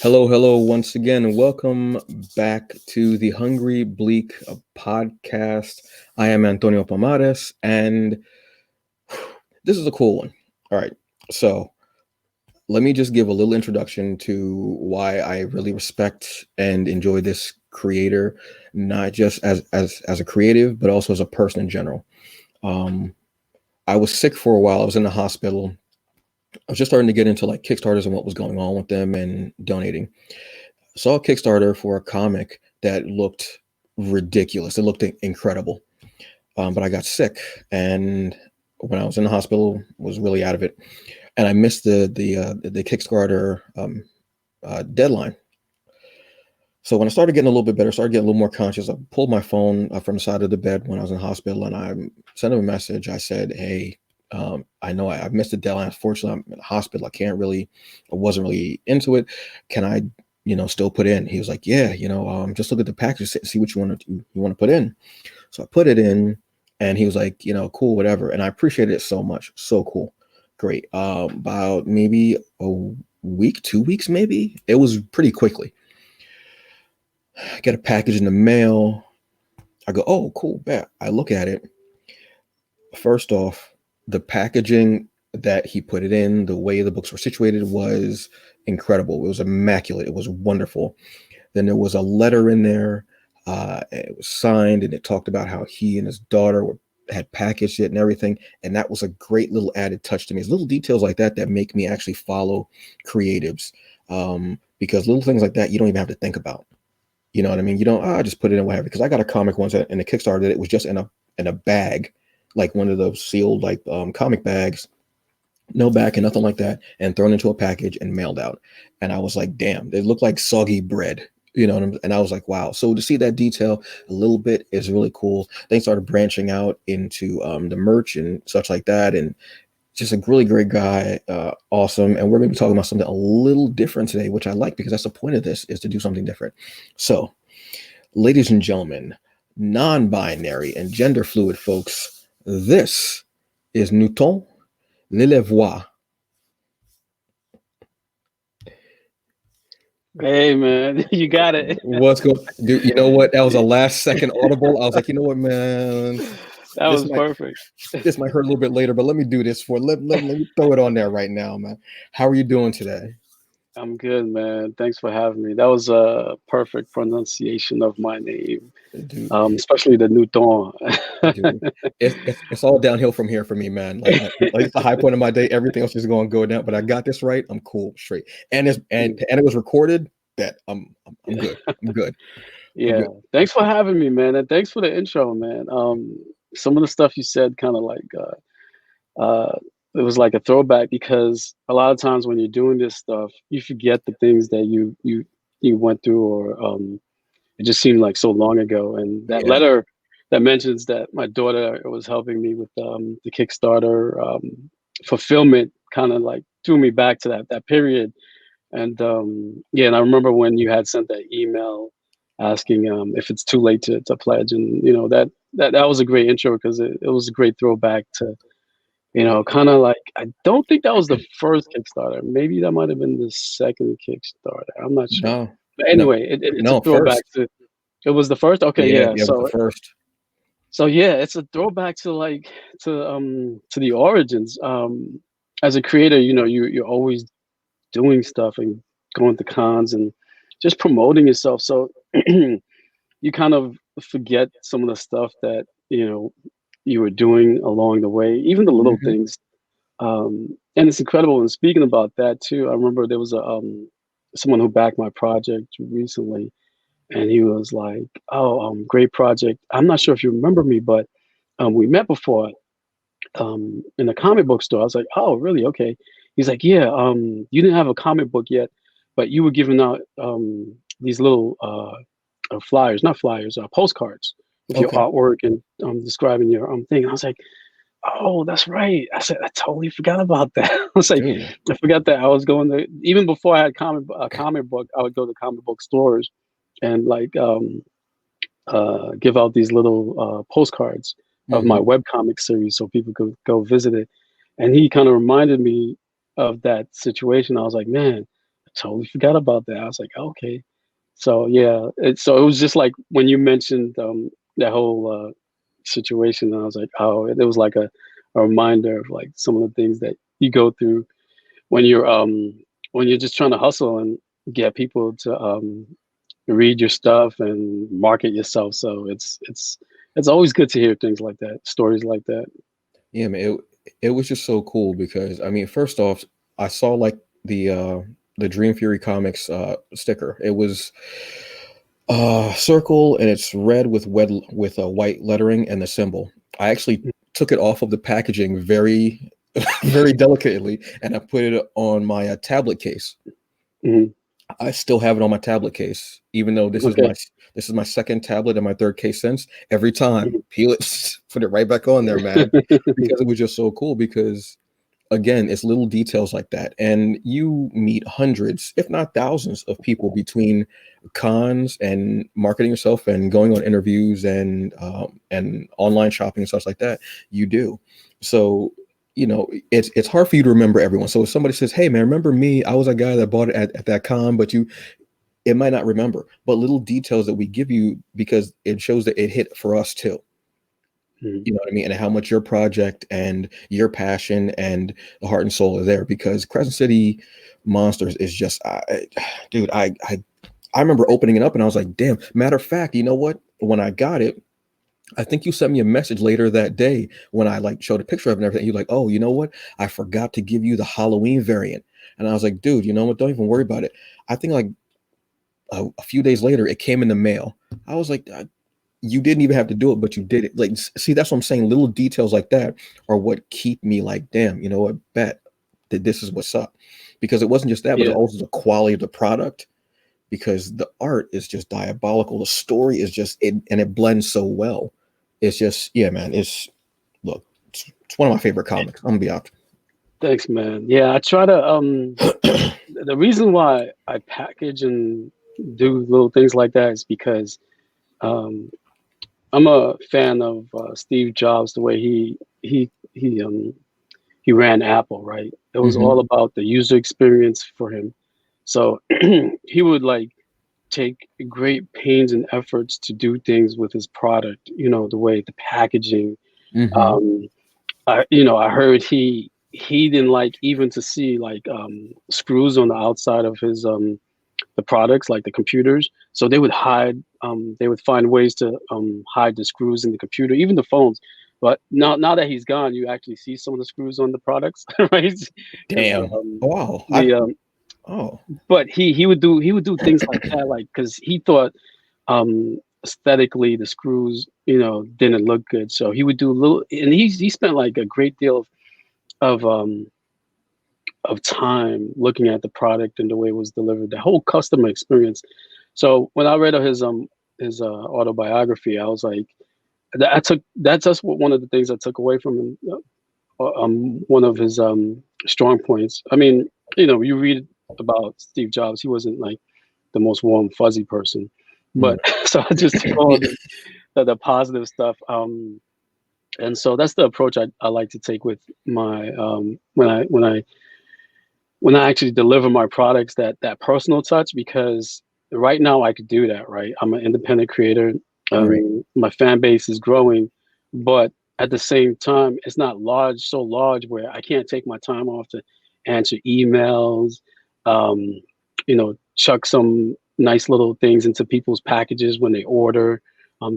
Hello, hello, once again. Welcome back to the Hungry Bleak podcast. I am Antonio Pomares, and this is a cool one. All right, so let me just give a little introduction to why I really respect and enjoy this creator, not just as a creative, but also as a person in general. Um, I was sick for a while. I was in the hospital. I was just starting to get into like Kickstarters and what was going on with them and donating. Saw a Kickstarter for a comic that looked ridiculous. It looked incredible. But I got sick, and when I was in the hospital, was really out of it, and I missed the Kickstarter deadline. So when I started getting a little bit better, started getting a little more conscious, I pulled my phone from the side of the bed when I was in the hospital, and I sent him a message. I said, "Hey, I know I missed the deadline. Unfortunately, I'm in the hospital. I wasn't really into it. Can I, still put in?" He was like, "Yeah, just look at the package, see what you want to put in." So I put it in, and he was like, "Cool, whatever." And I appreciated it so much. So cool, great. About maybe a week, 2 weeks, maybe. It was pretty quickly. I get a package in the mail. I go, "Oh, cool, bet." I look at it. First off, the packaging that he put it in, the way the books were situated was incredible. It was immaculate. It was wonderful. Then there was a letter in there. It was signed, and it talked about how he and his daughter had packaged it and everything. And that was a great little added touch to me. It's little details like that make me actually follow creatives, because little things like that you don't even have to think about. You know what I mean? You don't, just put it in whatever. Because I got a comic once in a Kickstarter that it was just in a bag, like one of those sealed like comic bags, no back and nothing like that, and thrown into a package and mailed out. And I was like, damn, it looked like soggy bread. And I was like, wow. So to see that detail a little bit is really cool. They started branching out into the merch and such like that, and just a really great guy, awesome. And we're going to be talking about something a little different today, which I like because that's the point of this, is to do something different. So, ladies and gentlemen, non-binary and gender fluid folks, this is Newton Lilavois. Hey man, you got it. What's going, dude? You know what? That was a last second audible. I was like, you know what, man, That this was might perfect. this might hurt a little bit later, but let me do this for let me throw it on there right now, man. How are you doing today? I'm good, man. Thanks for having me. That was a perfect pronunciation of my name, Dude, especially the Newton. dude, it's all downhill from here for me, man. Like it's the high point of my day. Everything else is going to go down, but I got this right. I'm cool, straight, and it was recorded. That I'm good. I'm good. I'm Yeah, good. thanks for having me, man, and thanks for the intro, man. Some of the stuff you said kind of like it was like a throwback because a lot of times when you're doing this stuff, you forget the things that you went through, or it just seemed like so long ago. And that Yeah. letter that mentions that my daughter was helping me with the Kickstarter fulfillment kind of like threw me back to that period. And yeah, and I remember when you had sent that email asking if it's too late to pledge, and that was a great intro because it was a great throwback to kind of like, I don't think that was the first Kickstarter. Maybe that might have been the second Kickstarter. I'm not sure. No. But No. anyway, it's a No. throwback First. to, it was the first? Okay, Yeah. yeah. Yeah. It was the So first. so yeah, it's a throwback to like to the origins. As a creator, you're always doing stuff and going to cons and just promoting yourself. So you kind of forget some of the stuff that, you were doing along the way, even the little Hmm. things. And it's incredible. And speaking about that too, I remember there was a someone who backed my project recently, and he was like, "Oh, great project. I'm not sure if you remember me, but we met before in a comic book store." I was like, "Oh, really? Okay." He's like, "Yeah, you didn't have a comic book yet, but you were giving out these little flyers, not flyers, postcards with your Okay. artwork and describing your thing." And I was like, "Oh, that's right." I said, "I totally forgot about that." I was like, Dude. I forgot that I was going to, even before I had a comic book, I would go to comic book stores and like give out these little postcards of my Hmm. webcomic series so people could go visit it. And he kind of reminded me of that situation. I was like, man, I totally forgot about that. I was like, okay. So yeah, so it was just like when you mentioned that whole situation, and I was like, oh, it was like a reminder of like some of the things that you go through when you're just trying to hustle and get people to read your stuff and market yourself. So it's always good to hear things like that, stories like that. Yeah, man, it was just so cool because I mean, first off, I saw like the Dream Fury Comics sticker. It was circle and it's red with a white lettering and the symbol. I actually took it off of the packaging very very delicately and I put it on my tablet case. Hmm. I still have it on my tablet case, even though Okay. this is my second tablet and my third case since. Every time, Mhm. peel it, put it right back on there, man, because it was just so cool. Because again, it's little details like that, and you meet hundreds, if not thousands, of people between cons and marketing yourself and going on interviews and online shopping and stuff like that. You do so. It's hard for you to remember everyone. So if somebody says, "Hey, man, remember me? I was a guy that bought it at that con," but it might not remember. But little details that we give you because it shows that it hit for us too. Mhm. You know what I mean? And how much your project and your passion and the heart and soul are there because Crescent City Monsters is just, dude, I remember opening it up and I was like, damn. Matter of fact, you know what? When I got it, I think you sent me a message later that day when I like showed a picture of it and everything. You're like, oh, you know what? I forgot to give you the Halloween variant. And I was like, dude, you know what? Don't even worry about it. I think like a few days later, it came in the mail. I was like, you didn't even have to do it, but you did it. Like, see, that's what I'm saying. Little details like that are what keep me like, damn, you know what? Bet that this is what's up, because it wasn't just that, but Yeah. also the quality of the product. Because the art is just diabolical. The story is just it, and it blends so well. It's just, yeah, man. It's look, it's one of my favorite comics. I'm gonna be out. Thanks, man. Yeah, I try to the reason why I package and do little things like that is because um I'm a fan of Steve Jobs, the way he ran Apple, right? It was Hmm. all about the user experience for him. So he would like take great pains and efforts to do things with his product, the way the packaging. Hmm. Um, I heard he didn't like even to see like screws on the outside of his the products, like the computers. So they would find ways to hide the screws in the computer, even the phones. But now that he's gone, you actually see some of the screws on the products, right? Because Damn. Wow. the Oh. but he would do things like that, like because he thought aesthetically the screws didn't look good, so he would do a little, and he spent like a great deal of um of time looking at the product and the way it was delivered, the whole customer experience. So when I read his autobiography, I was like, that's just one of the things I took away from him. One of his strong points. I mean, you read about Steve Jobs, he wasn't like the most warm fuzzy person, Mm. but so I just took all the positive stuff. And so that's the approach I like to take with my when I actually deliver my products, that personal touch, because right now I could do that, right? I'm an independent creator. Right. My fan base is growing, but at the same time, it's not so large where I can't take my time off to answer emails, chuck some nice little things into people's packages when they order,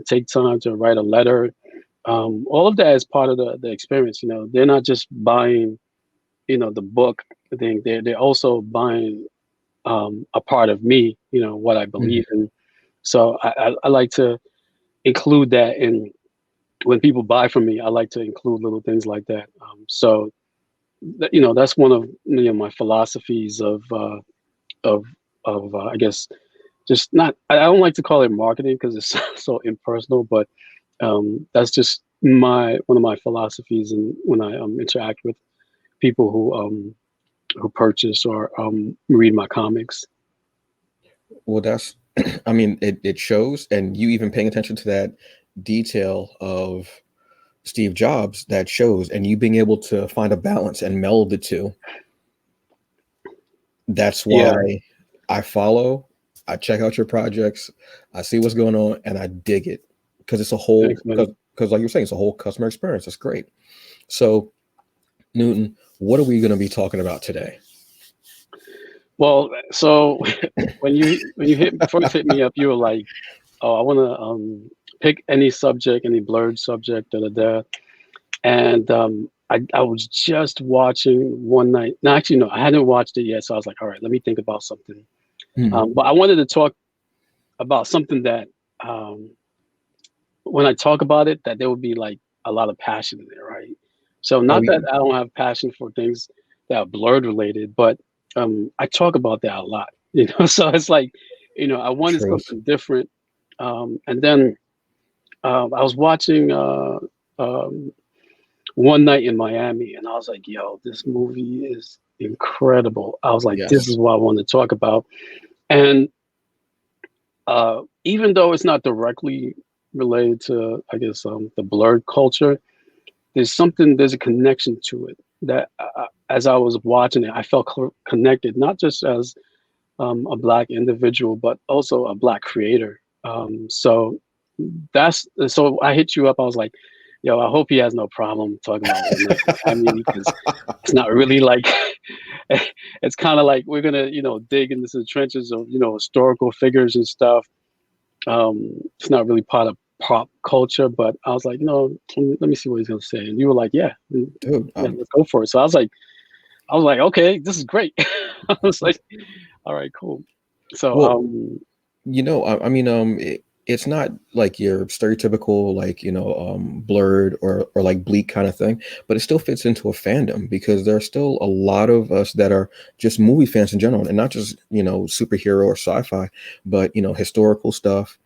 take time to write a letter. All of that is part of the experience. They're not just buying the book thing, they're also buying a part of me, what I Mhm. believe in. So I like to include that in when people buy from me. I like to include little things like that. So that's one of my philosophies of I guess just not. I don't like to call it marketing because it's so impersonal, but that's just my one of my philosophies, and when I interact with people who purchase or read my comics. Well, that's, I mean, it shows, and you even paying attention to that detail of Steve Jobs, that shows, and you being able to find a balance and meld the two. That's Yeah, why I follow, I check out your projects, I see what's going on, and I dig it because it's a whole, thanks, man. because like you're saying, it's a whole customer experience. It's great. So, Newton, what are we going to be talking about today? Well, so when you first hit me up, you were like, "Oh, I want to pick any subject, any blurred subject, da da da." And I was just watching one night. No, actually, no, I hadn't watched it yet. So I was like, "All right, let me think about something." Hmm. But I wanted to talk about something that um, when I talk about it, that there would be like a lot of passion in there, right? So Oh not yeah, that I don't have passion for things that are blurred related, but I talk about that a lot, you know. So it's like, I wanted truth. something different, and then I was watching One Night in Miami, and I was like, "Yo, this movie is incredible." I was like, "This Yes. is what I want to talk about," and even though it's not directly related to, I guess, the blurred culture, there's a connection to it that as I was watching it, I felt connected, not just as a black individual, but also a black creator. So I hit you up. I was like, "Yo, I hope he has no problem talking about One Night in Miami because it's not really like it's kind of like we're gonna dig into the trenches of historical figures and stuff. It's not really part of pop culture, but I was like, no, let me see what he's gonna say. And you were like, yeah, Dude, yeah, let's go for it. So I was like, okay, this is great. I was like, all right, cool. So, well, I mean, it's not like your stereotypical, like, blurred or like bleak kind of thing, but it still fits into a fandom because there are still a lot of us that are just movie fans in general, and not just, superhero or sci-fi, but, historical stuff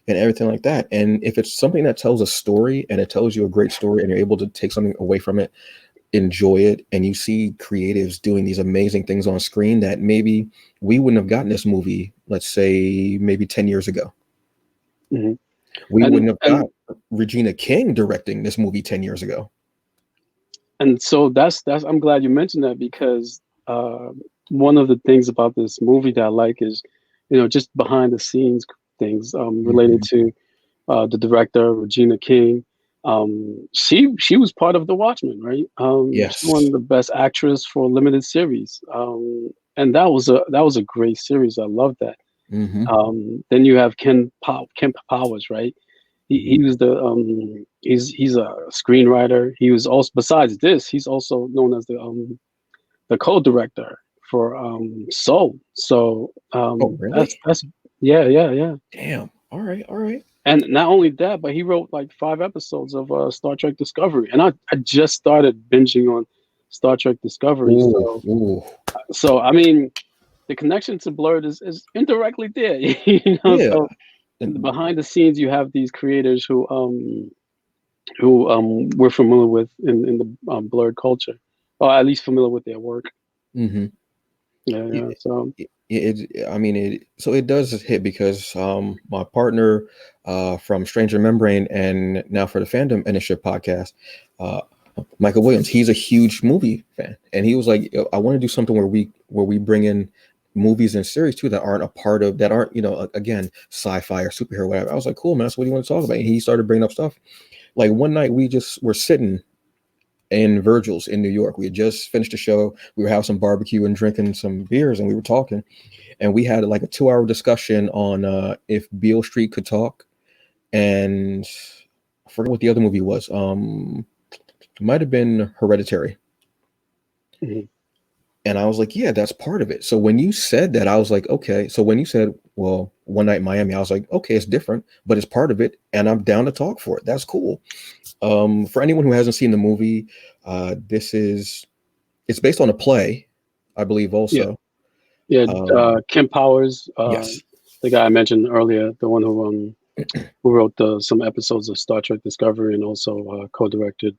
and everything like that. And if it's something that tells a story and it tells you a great story and you're able to take something away from it, enjoy it, and you see creatives doing these amazing things on screen that maybe we wouldn't have gotten this movie, let's say maybe 10 years ago. mhm. We and wouldn't have and got Regina King directing this movie 10 years ago. and so that's I'm glad you mentioned that because one of the things about this movie that I like is, just behind the scenes things related Hmm. to the director Regina King. She was part of The Watchmen, right? She won Yes. the Best Actress for a limited series, and that was a great series. I love that. Hmm. Then you have Kemp Powers, right? He was he's a screenwriter. He was also, besides this, he's also known as the co-director for Soul. So Oh, really? that's yeah, yeah, yeah. Damn. All right. All right. And not only that, but he wrote like 5 episodes of Star Trek Discovery, and I just started binging on Star Trek Discovery. Ooh, So ooh. I mean, the connection to Blurred is indirectly there, Yeah. So And behind the scenes, you have these creators who we're familiar with in the Blurred culture, or at least familiar with their work. mhm. Yeah, yeah. So I mean, so it does hit because my partner from Stranger Membrane and now for the Fandom Initiative podcast, uh, Michael Williams, he's a huge movie fan, and he was like, I want to do something where we bring in movies and series too that aren't a part of that aren't again sci-fi or superhero whatever. I was like, cool man, that's what do you want to talk about? And he started bringing up stuff like one night we just were sitting in Virgil's in New York. We had just finished the show. We were having some barbecue and drinking some beers, and we were talking and we had like a 2 hour discussion on if Beale Street could talk, and I forget what the other movie was. It might have been Hereditary. mhm. And I was like, yeah, that's part of it. So when you said that, I was like, okay. So when you said, well, One Night in Miami, I was like, okay, it's different, but it's part of it, and I'm down to talk for it. That's cool. For anyone who hasn't seen the movie, this is it's based on a play, I believe. Yeah, Also, yeah. um, Kim Powers, yes, the guy I mentioned earlier, the one who wrote some episodes of Star Trek Discovery and also co-directed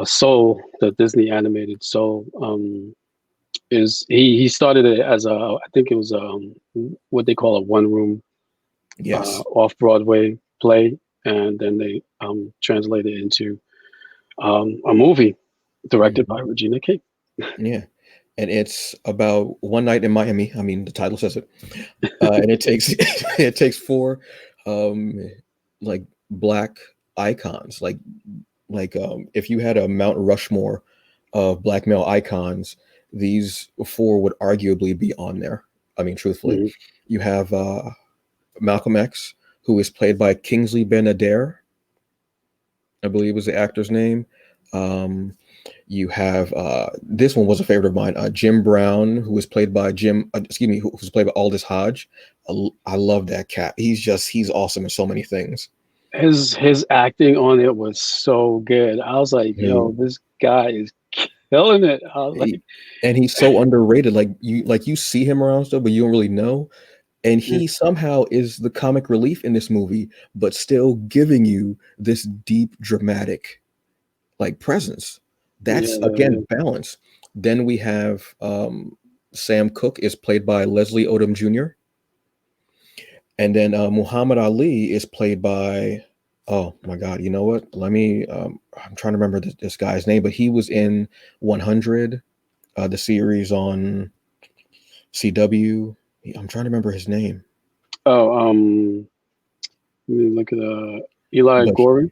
Soul, the Disney animated Soul. Is he started it as I think it was what they call a one room yes, off Broadway play, and then they translated it into a movie directed mhm, by Regina King. yeah. and it's about one night in Miami. I mean, the title says it, and it takes it takes four um, like black icons, if you had a Mount Rushmore of black male icons, these four would arguably be on there. I mean, truthfully, Hmm. you have Malcolm X, who is played by Kingsley Ben-Adir, I believe was the actor's name. Um, you have this one was a favorite of mine, Jim Brown, who was played by who was played by Aldous Hodge. I love that cat. He's awesome in so many things. His acting on it was so good. I was like, yo, Dude, this guy is killing it. I was he- like, and he's so underrated. Like you see him around stuff, but you don't really know. And yeah, he somehow is the comic relief in this movie, but still giving you this deep, dramatic like presence. yeah, That's again balance. Then we have Sam Cooke is played by Leslie Odom Jr. And then Muhammad Ali is played by, oh my God, you know what? I'm trying to remember this guy's name, but he was in 100, the series on CW. I'm trying to remember his name, oh, let me look at Eli but Gorey.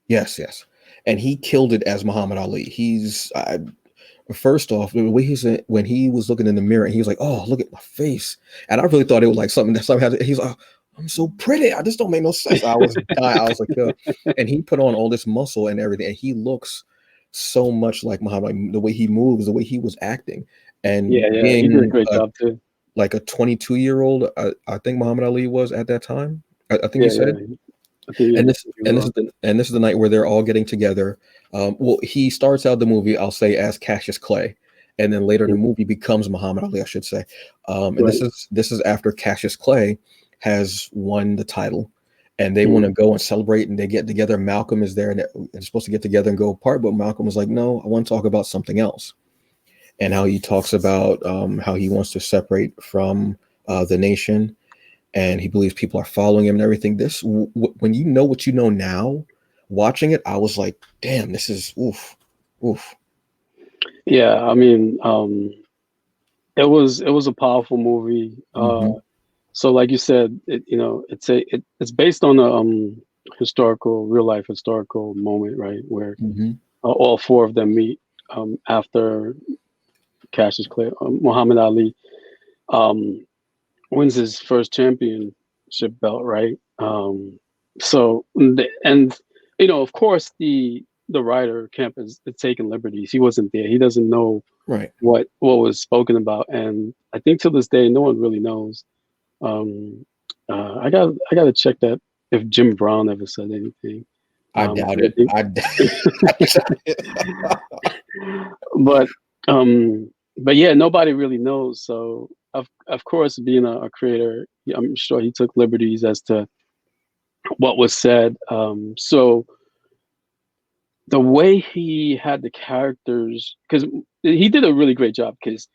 yes, yes. And he killed it as Muhammad Ali. First off, the way when he was looking in the mirror and he was like, "Oh, look at my face," and I really thought it was like something that something had. He's like, oh, "I'm so pretty. I just don't make no sense." I was dying. I was like, and he put on all this muscle and everything, and he looks so much like Muhammad. Like, the way he moves, the way he was acting, Yeah, and yeah, he did a being great job too. like a 22-year-old, I think Muhammad Ali was at that time. I think Yeah, you said. yeah, I think And this you and this were. is the night where they're all getting together. Well, he starts out the movie, I'll say, as Cassius Clay, and then later the Mhm. movie becomes Muhammad Ali, I should say. And this Right. is this is after Cassius Clay has won the title, and they want Mhm. to go and celebrate, and they get together. Malcolm is there, and they're supposed to get together and go apart, but Malcolm was like, "No, I want to talk about something else," and how he talks about how he wants to separate from the nation and he believes people are following him and everything. When you know what you know now, watching it, I was like, damn, this is oof, oof. Yeah, I mean, it was a powerful movie. Hmm. So like you said, it's based on a historical, real life historical moment, right, where Hmm. all four of them meet after Cassius Clay, Muhammad Ali um, wins his first championship belt, right? And of course, the writer Kemp is taking liberties. He wasn't there. He doesn't know Right. what was spoken about, and I think to this day, no one really knows. Um, I got to check that if Jim Brown ever said anything. I doubt But I it. think, I doubt it. but but yeah, nobody really knows. So of course, being a creator, I'm sure he took liberties as to what was said. So the way he had the characters, because he did a really great job. Because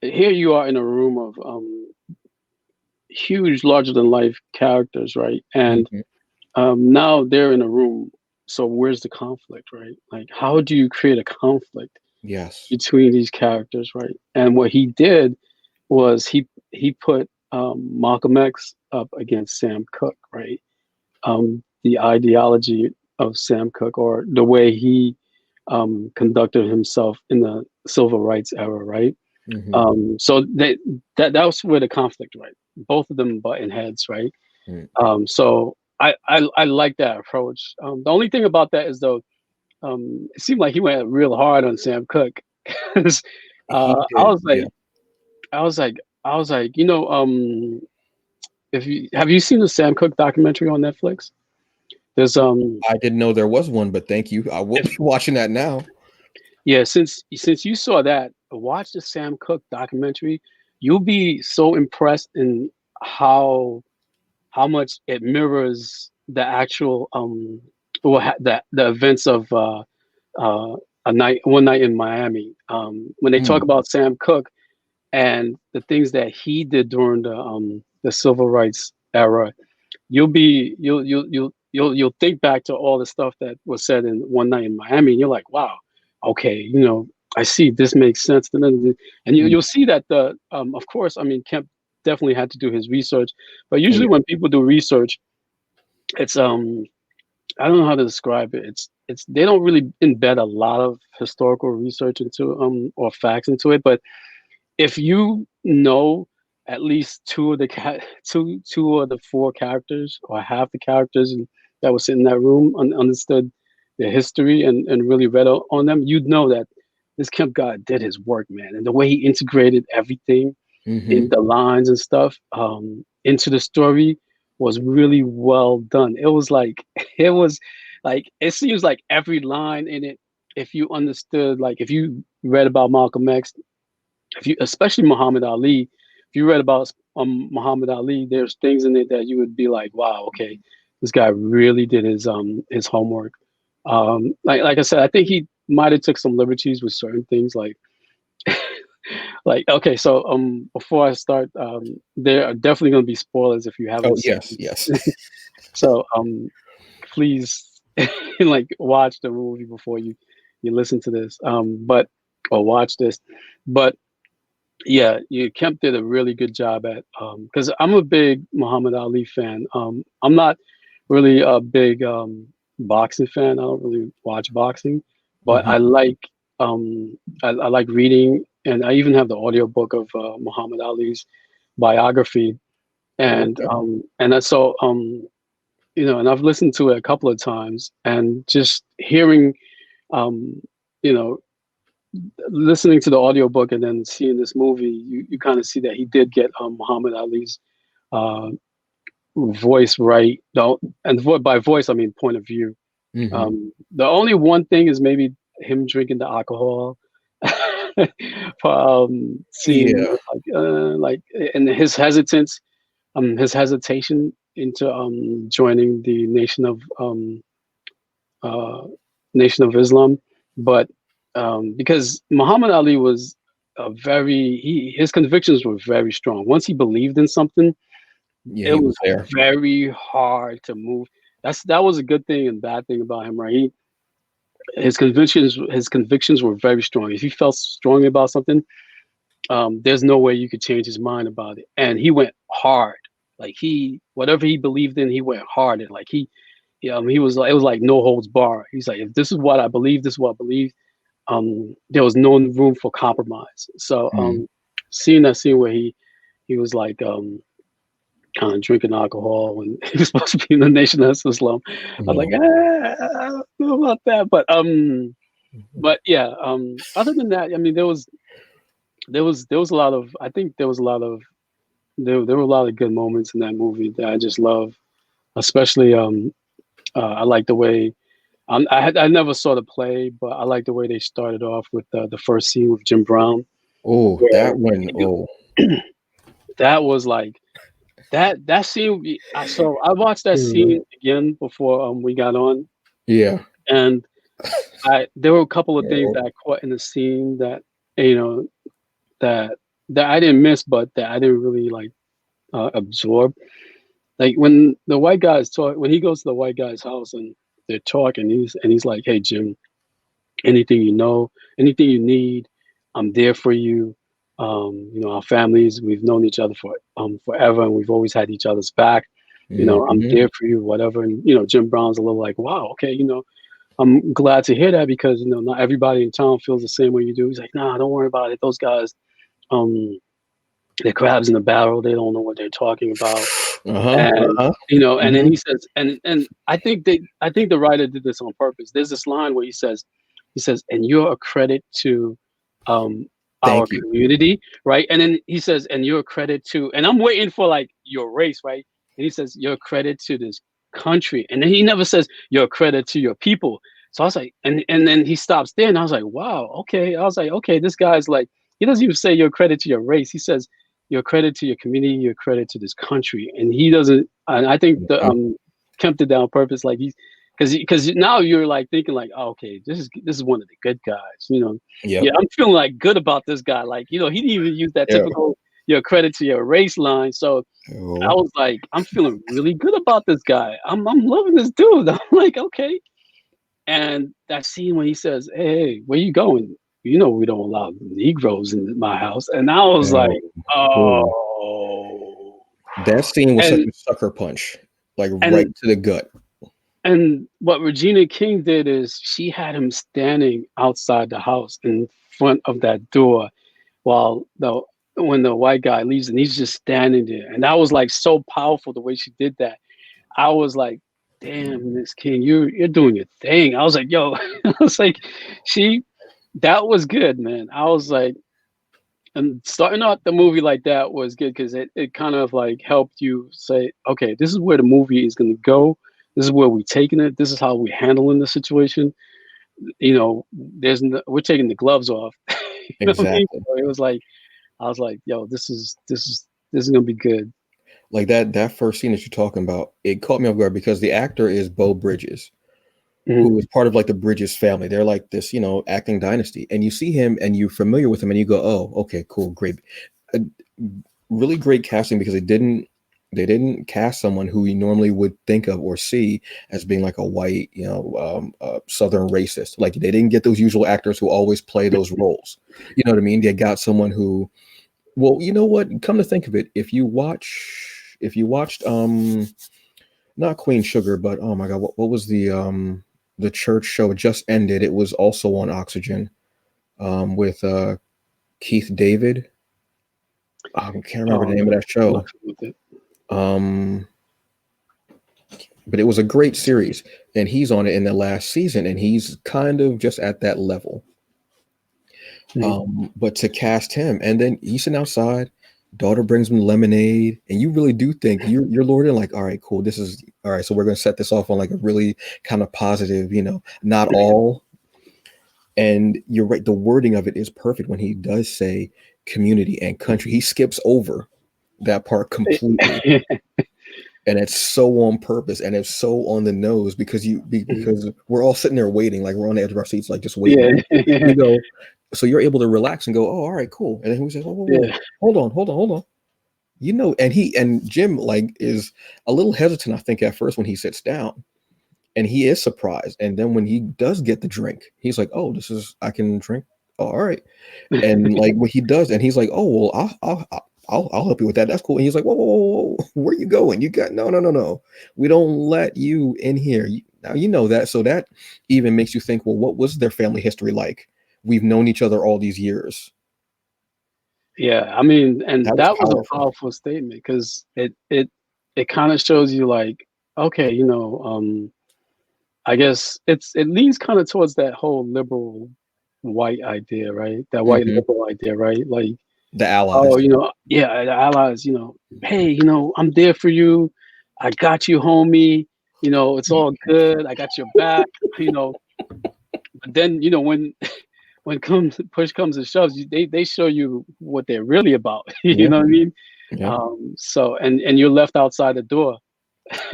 here you are in a room of huge, larger than life characters, right? And Mhm. now they're in a room. So where's the conflict, right? Like, how do you create a conflict Yes. between these characters, right? And what he did was he put Malcolm X up against Sam Cooke, right? The ideology of Sam Cooke, or the way he conducted himself in the civil rights era, right? Hmm. So that was where the conflict, right? Both of them button heads, right? Mm. So I like that approach. The only thing about that is though, it seemed like he went real hard on Sam Cooke. 'Cause, He I did. was Yeah. like, I was like, if you have you seen the Sam Cooke documentary on Netflix? There's I didn't know there was one, but thank you. I will if be watching that now. yeah, since you saw that, watch the Sam Cooke documentary. You'll be so impressed in how how much it mirrors the actual the events of a night one night in Miami. When they talk Mm. about Sam Cooke and the things that he did during the civil rights era, you'll think back to all the stuff that was said in One Night in Miami, and you're like, wow, okay, I see, this makes sense. And Mm, you'll see that of course, I mean, Kemp definitely had to do his research, but oh usually yeah. when people do research, it's I don't know how to describe it. It's they don't really embed a lot of historical research into or facts into it, but if you know at least two of the four characters or half the characters that was in that room understood their history and really read on them, you'd know that this Kemp guy did his work, man. And the way he integrated everything in Mm-hmm. the lines and stuff into the story was really well done. It was like it was like it seems like every line in it, if you understood, like if you read about Malcolm X, if you especially Muhammad Ali, if you read about Muhammad Ali, there's things in it that you would be like, wow, okay, this guy really did his homework. Like I said, I think he might have took some liberties with certain things, like okay, so before I start, there are definitely going to be spoilers if you Oh haven't seen yes, it. yes. So please like watch the movie before you listen to this, but or watch this, but yeah, Kemp did a really good job at because I'm a big Muhammad Ali fan. I'm not really a big boxing fan. I don't really watch boxing, but Hmm. I like reading, and I even have the audiobook of Muhammad Ali's biography, Okay. and that's so and I've listened to it a couple of times, and just hearing um, you know listening to the audiobook and then seeing this movie, you kind of see that he did get Muhammad Ali's uh, voice right. No, and by voice I mean point of view. Hmm. The only one thing is maybe him drinking the alcohol, seeing Yeah. like and his hesitation into joining the uh, Nation of Islam, but because Muhammad Ali was his convictions were very strong. Once he believed in something, Yeah, it he was was there. very hard to move. That was a good thing and bad thing about him, right? His convictions were very strong. If he felt strongly about something, there's no way you could change his mind about it. And he went hard. Like whatever he believed in, he went hard. And like he was like, it was like no holds bar. He's like, if this is what I believe, this is what I believe. There was no room for compromise. So Mm. seeing that scene where he was like kind of drinking alcohol when he was supposed to be in the Nation of Islam, I was like, Yeah. I don't know about that. But yeah, other than that, I mean, there was a lot of I think there was a lot of there were a lot of good moments in that movie that I just love, especially I like the way I never saw the play, but I like the way they started off with the first scene with Jim Brown, Oh, where that one. Oh, that was like that scene. I watched that mm, scene again before we got on, yeah. and I there were a couple of things Oh, that I caught in the scene that you know that that I didn't miss, but that I didn't really like absorb. Like when the white guys talk, when he goes to the white guy's house and they're talking, he's like, "Hey Jim, anything you know, anything you need, I'm there for you. Our families, we've known each other for forever, and we've always had each other's back. I'm mm-hmm. there for you, whatever." And Jim Brown's a little like, "Wow, okay, I'm glad to hear that because not everybody in town feels the same way you do." He's like, "Nah, don't worry about it. Those guys, um, they're crabs in the barrel. They don't know what they're talking about." Uh-huh. And Uh-huh. and then Hmm. he says, and I think the writer did this on purpose. There's this line where he says, "And you're a credit to um, our Thank you. community," right? And then he says, "And you're a credit to," and I'm waiting for like your race, right? And he says, "You're a credit to this country," and then he never says, "You're a credit to your people." So I was like, and then he stops there, and I was like, wow, okay. I was like, okay, this guy's like, he doesn't even say you're a credit to your race. He says you're a credit to your community, you're a credit to this country, and he doesn't. And I think the Mhm. Kemp did that on purpose, like he's because now you're like thinking like, oh, okay, this is one of the good guys. Yeah, Yep. I'm feeling like good about this guy. Like he didn't even use that Yeah. typical your credit to your race line. So I Oh, was like, I'm feeling really good about this guy. I'm loving this dude. I'm like, okay. And that scene when he says, "Hey, where you going?" you know, we don't allow Negroes in my house. And I was Oh, like, oh. oh. That scene was such And a sucker punch, like right and to the gut. and what Regina King did is she had him standing outside the house in front of that door while the when the white guy leaves and he's just standing there. And that was like so powerful the way she did that. I was like, damn, Miss King, you're doing your thing. I was like, yo, I was like, she that was good, man. I was like, and starting out the movie like that was good because it kind of like helped you say, okay, this is where the movie is gonna go. This is where we're taking it. This is how we're handling the situation. You know, we're taking the gloves off. You know what I mean? Exactly. So it was like I was like, yo, this is gonna be good. Like that first scene that you're talking about, it caught me off guard because the actor is Beau Bridges, who Mhm. is part of like the Bridges family. They're like this, acting dynasty. And you see him and you're familiar with him and you go, "Oh, okay, cool, great." Uh, Really great casting because they didn't cast someone who you normally would think of or see as being like a white, Southern racist. Like they didn't get those usual actors who always play those roles. You know what I mean? They got someone who, well, you know what? Come to think of it, if you watched, not Queen Sugar, but oh my God, what was the church show? It just ended. It was also on Oxygen, with Keith David. I can't remember the Oh name of no, that I'm not show. familiar with it. Um, but it was a great series, and he's on it in the last season, and he's kind of just at that level. Mhm. But to cast him, and then he's sitting outside, daughter brings him lemonade, and you really do think you're lured in, like, all right, cool, this is all right. So we're gonna set this off on like a really kind of positive, not all. And you're right, the wording of it is perfect when he does say community and country. He skips over that part completely, and it's so on purpose and it's so on the nose because because we're all sitting there waiting, like we're on the edge of our seats, like just waiting. Yeah, You go, so you're able to relax and go, oh, all right, cool. And then he says, whoa, whoa, whoa, yeah, hold on. And Jim like is a little hesitant, I think, at first when he sits down, and he is surprised. And then when he does get the drink, he's like, oh, I can drink. Oh, all right. And like what he does, and he's like, "Oh well, I'll help you with that. That's cool." And he's like, "Whoa, whoa, whoa, whoa. Where you going? You got no, no, no, no. We don't let you in here." Now you know that, so that even makes you think, well, what was their family history like? We've known each other all these years. yeah. I mean, and That was that was a powerful. powerful statement because it kind of shows you like, okay, I guess it leans kind of towards that whole liberal white idea, right? That white Hmm. liberal idea, right? Like, The oh, allies. yeah, the allies, hey, I'm there for you. I got you, homie. It's all good. I got your back. You know, but then when comes push comes and shoves, they show you what they're really about. You Yeah, know what I mean? yeah. So and you're left outside the door,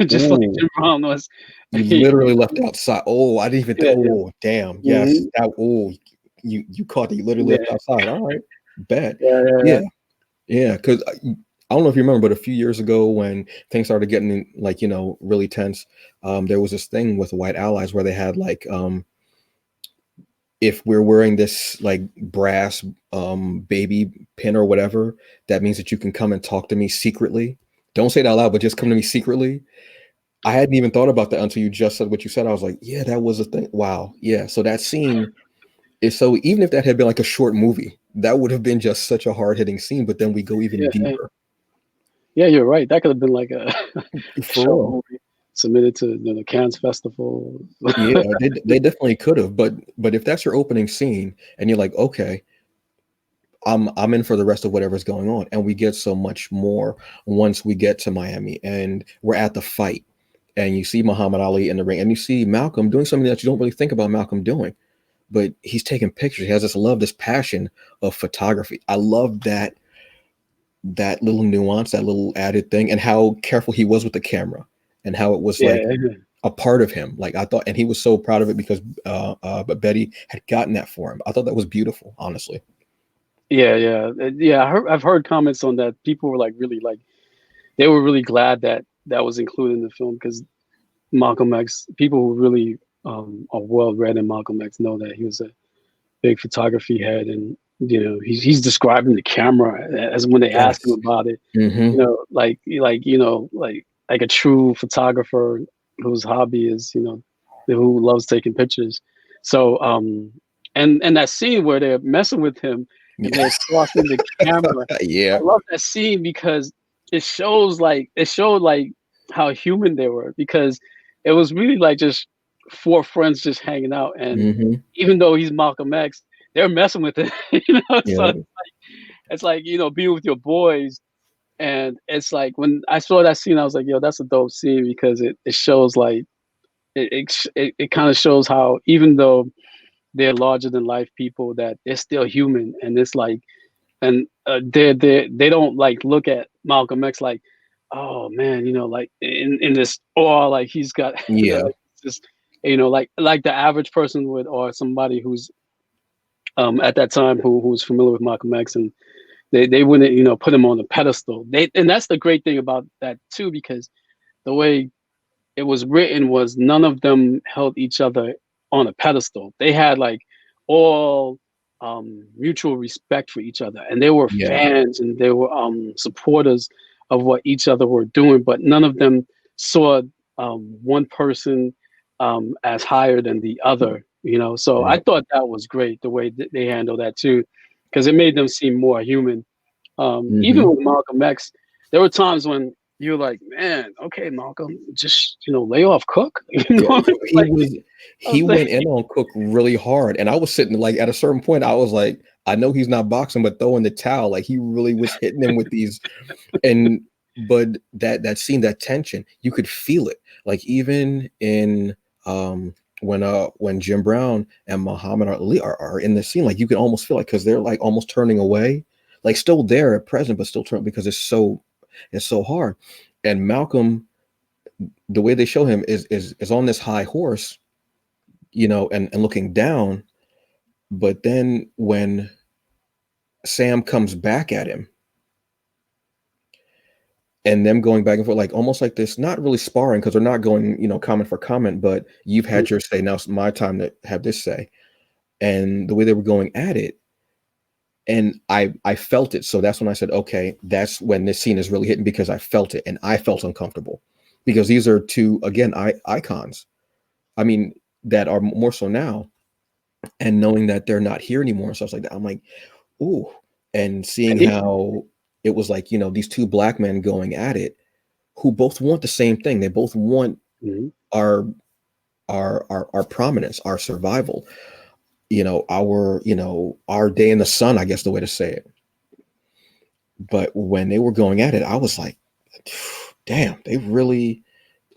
just like Ooh, Jim Brown was. you You literally left outside. Oh, I didn't even. Yeah, yeah. Oh, damn. Yes. Mhm. That. Oh, you caught it. You literally Yeah, left outside. All right. Bet. yeah, yeah, Yeah. yeah. Yeah, because I don't know if you remember, but a few years ago when things started getting like really tense, there was this thing with white allies where they had like, if we're wearing this like brass baby pin or whatever, that means that you can come and talk to me secretly. Don't say it out loud, but just come to me secretly. I hadn't even thought about that until you just said what you said. I was like, yeah, that was a thing. Wow, yeah. So that scene is so even if that had been like a short movie, that would have been just such a hard hitting scene. But then we go even Yeah, yeah. deeper. Yeah, you're right. That could have been like a a For short real. movie submitted to the Cannes Festival. Yeah, they definitely could have, but if that's your opening scene and you're like, okay, I'm in for the rest of whatever's going on, and we get so much more once we get to Miami and we're at the fight, and you see Muhammad Ali in the ring, and you see Malcolm doing something that you don't really think about Malcolm doing, but he's taking pictures. He has this love, this passion of photography. I love that little nuance, that little added thing, and how careful he was with the camera, and how it was like Yeah, a part of him. Like I thought, and he was so proud of it because but Betty had gotten that for him. I thought that was beautiful, honestly. yeah, yeah, yeah. I've heard comments on that. People were like really like they were really glad that that was included in the film because Malcolm X. People who really are well read in Malcolm X know that he was a big photography head, and he's describing the camera as when they ask him Yes. about it. Hmm. Like a true photographer whose hobby is who loves taking pictures. So and that scene where they're messing with him and they're crossing the camera. I Yeah. love that scene because it showed like how human they were, because it was really like just four friends just hanging out, and Hmm. even though he's Malcolm X, they're messing with it. So Yeah. it's like being with your boys, and it's like when I saw that scene, I was like, yo, that's a dope scene, because it shows like it kind of shows how, even though they're larger than life people, that they're still human, and it's like, and they don't like look at Malcolm X like, oh man, like in this, or like he's got Yeah. like just like the average person would, or somebody who's at that time who's familiar with Malcolm X, and they wouldn't put him on a pedestal. And that's the great thing about that too, because the way it was written was none of them held each other on a pedestal. They had like all mutual respect for each other, and they were Yeah. fans, and they were supporters of what each other were doing. But none of them saw one person as higher than the other. So I Right. thought that was great the way they handled that too, because it made them seem more human. Even Hmm. with Malcolm X, there were times when you're like, man, okay, Malcolm, just lay off Cook. Yeah. He Like was I he was like, went in on Cook really hard, and I was sitting like at a certain point, I was like, I know he's not boxing, but throwing the towel, like he really was hitting him with these. And but that scene, that tension, you could feel it, like even in when Jim Brown and Muhammad Ali are in the scene, like you can almost feel like, because they're like almost turning away, like still there at present, but still turning, because it's so hard. And Malcolm, the way they show him is on this high horse, and looking down. But then when Sam comes back at him, and them going back and forth, like almost like this, not really sparring, because they're not going, comment for comment, but you've had your say, now it's my time to have this say. And the way they were going at it, and I felt it. So that's when I said, okay, that's when this scene is really hitting, because I felt it and I felt uncomfortable, because these are two, again, icons. I mean, that are more so now, and knowing that they're not here anymore and stuff like that, I'm like, ooh. And seeing how it was like, these two black men going at it, who both want the same thing. They both want Mhm. our our prominence, our survival, our day in the sun, I guess the way to say it. But when they were going at it, I was like, damn, they really.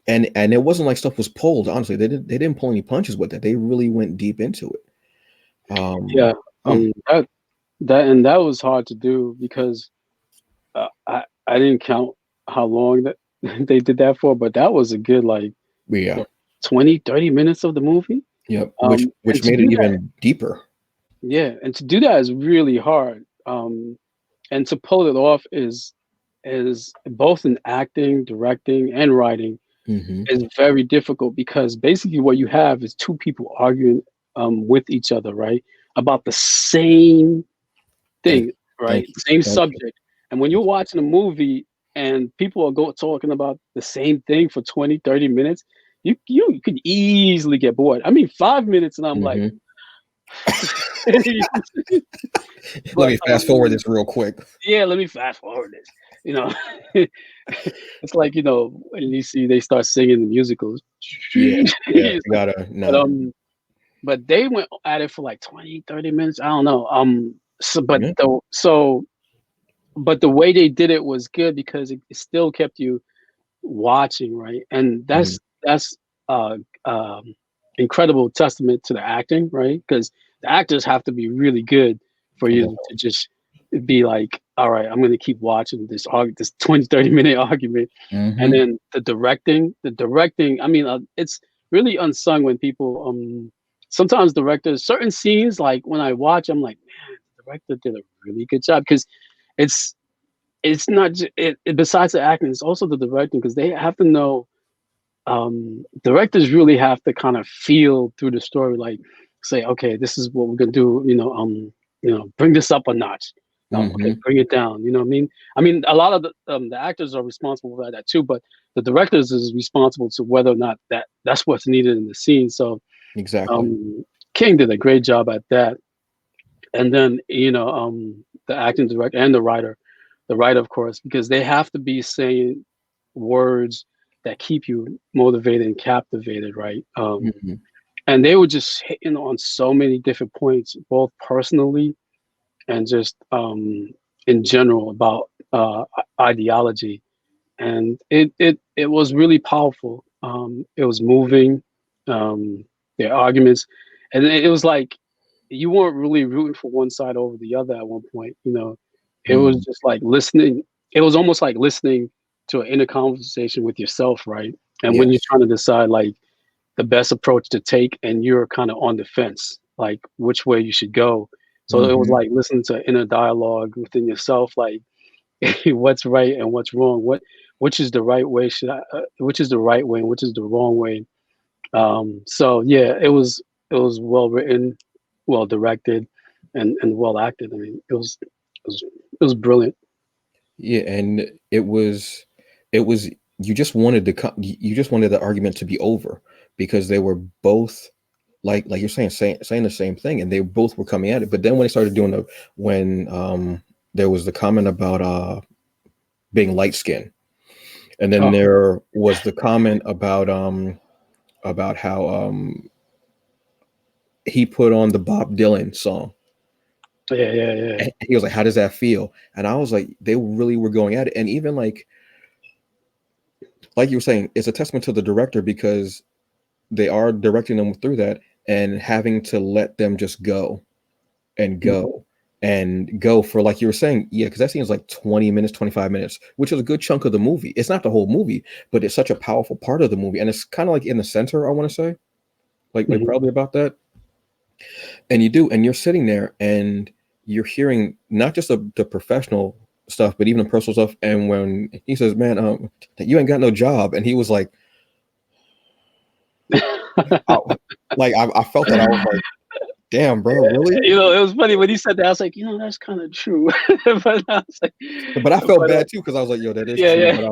And it wasn't like stuff was pulled. Honestly, they didn't pull any punches with it. They really went deep into it. Yeah, Mm, that was hard to do, because I didn't count how long that they did that for, but that was a good like yeah, what 20-30 minutes of the movie. yeah. Which And which to made it do that, even deeper. yeah, and to do that is really hard. And to pull it off is both in acting, directing, and writing Hmm. is very difficult, because basically what you have is two people arguing with each other, right? About the same Thank thing, you, thank right? you, Same thank you. subject. And when you're watching a movie and people are talking about the same thing for 20-30 minutes, you could easily get bored. I mean, 5 minutes and I'm like, Hmm. Let but me fast forward this real quick. yeah, let me fast forward this. You know, it's like when you see they start singing the musicals. Yeah, yeah. It's You like, gotta but no. they went at it for like 20-30 minutes. I don't know. Yeah. But the way they did it was good, because it still kept you watching, right? And Mhm. that's uh incredible testament to the acting, right? Because the actors have to be really good for you Right. to just be like, all right, I'm going to keep watching this 20-30 minute argument. And Mhm. then the directing, I mean, it's really unsung when people sometimes directors, certain scenes, like when I watch, I'm like, man, the director did a really good job, because it's it's not besides the acting, it's also the directing, because they have to know directors really have to kind of feel through the story, like say, okay, this is what we're gonna do. Bring this up a notch. Okay, Hmm. bring it down. You know what I mean? I mean, a lot of the actors are responsible for that too, but the directors is responsible to whether or not that's what's needed in the scene. So Exactly. um, King did a great job at that. And then the acting director and the writer, of course, because they have to be saying words that keep you motivated and captivated, right? Hmm. And they were just hitting on so many different points, both personally and just in general about ideology, and it was really powerful. It was moving, their arguments, and it was like you weren't really rooting for one side over the other at one point. It was Hmm. just like listening. It was almost like listening to an inner conversation with yourself, right? And when you're Yes. trying to decide like the best approach to take, and you're kind of on the fence, like which way you should go. So it was Hmm. like listening to inner dialogue within yourself, like what's right and what's wrong, which is the right way, which is the right way and which is the wrong way. So yeah, it was well written, well directed, and well acted. I mean, it was brilliant. Yeah, and it was you just wanted you just wanted the argument to be over because they were both like you're saying the same thing, and they both were coming at it. But then when they started doing the when there was the comment about being light skinned, and then Oh there was the comment about how he put on the Bob Dylan song. yeah, yeah, yeah. And he was like, "How does that feel?" And I was like, they really were going at it, and even like you were saying, it's a testament to the director because they are directing them through that and having to let them just and Mhm, go and go for like you were saying, yeah, because that seems like 20 minutes, 25 minutes, which is a good chunk of the movie. It's not the whole movie, but it's such a powerful part of the movie, and it's kind of like in the center, I want to say, like mhm. probably about that. And you do, and you're sitting there and you're hearing not just the professional stuff, but even the personal stuff. And when he says, "Man, you ain't got no job," and he was like, I, I felt that. I was like, "Damn, bro, really?" It was funny when he said that. I was like, that's kind of true. But I was like, But I felt but bad too because I was like, "Yo, that is yeah, true." yeah, But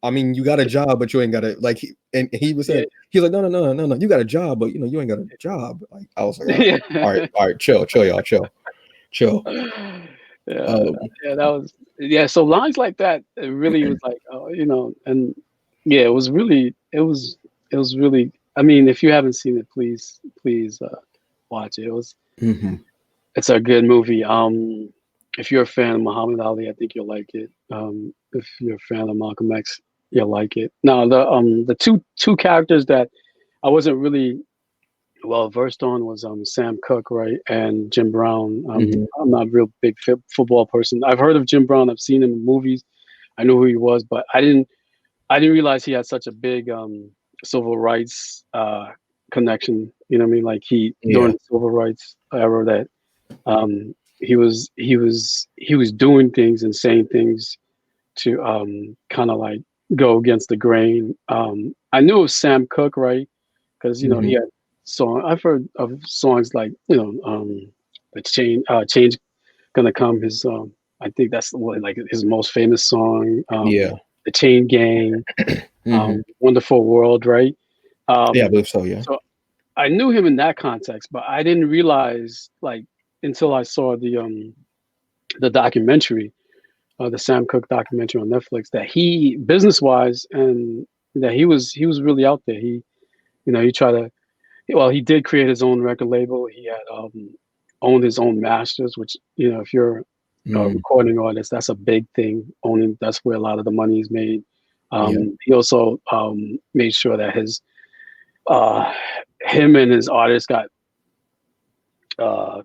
I mean, you got a job, but you ain't got a like. And he was yeah, said, he's like, "No, no, no, no, no, you got a job, but you ain't got a job." Like I was like, yeah. all right, chill, chill, y'all, chill, chill." Yeah, Um, yeah, that was yeah. So lines like that, it really was like, and yeah, it was really. I mean, if you haven't seen it, please watch it. mhm. It's a good movie. If you're a fan of Muhammad Ali, I think you'll like it. If you're a fan of Malcolm X, you'll like it. Now, the two characters that I wasn't really well versed on was Sam Cooke, right, and Jim Brown. Mhm. I'm not a real big football person. I've heard of Jim Brown. I've seen him in movies. I knew who he was, but I didn't realize he had such a big civil rights connection. You know what I mean? Like he during Yeah. the civil rights era that he was doing things and saying things to kind of like go against the grain. I knew it was Sam Cooke, right? Because he Mhm. had song. I've heard of songs like the change gonna come. His I think that's like his most famous song. Yeah. The Chain Gang, Mhm. Wonderful World, right? Yeah, I Um, believe so. Yeah. so I knew him in that context, but I didn't realize like until I saw the documentary, the Sam Cooke documentary on Netflix, that he business wise and that he was really out there. He tried to well, he did create his own record label. He had owned his own masters, which if you're a Mm. recording artist, that's a big thing. Owning that's where a lot of the money is made. Yeah. He also made sure that uh, him and his artists uh,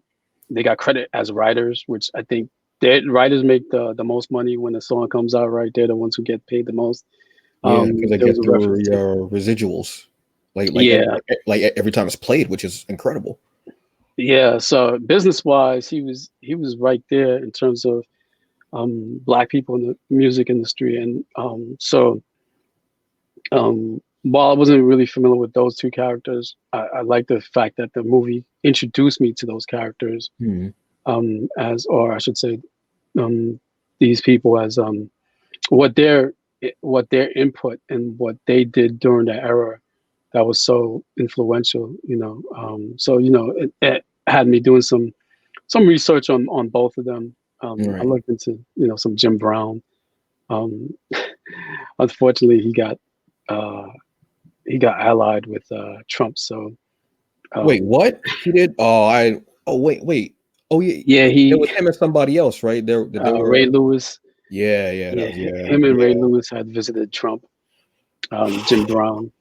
they got credit as writers, which I think writers make the most money when a song comes out. Right, they're the ones who get paid the most. Yeah, because they There was get a through reference to your residuals, yeah, like every time it's played, which is incredible. yeah. So business wise, he was right there in terms of black people in the music industry, and so while I wasn't really familiar with those two characters, I like the fact that the movie introduced me to those characters, Mhm. as, or I should say, um, these people as what their what their input and what they did during that era that was so influential. So it had me doing some research on both of them. I Right. looked into some Jim Brown. Um, Unfortunately, uh, he got allied with Trump. So Wait, um, what? He did? Oh, I. Oh, wait. Oh, yeah. yeah, It he was him and somebody else, right? They were. Ray Lewis. Yeah, yeah, Yeah, yeah, him and Ray yeah. Lewis had visited Trump. Jim Brown.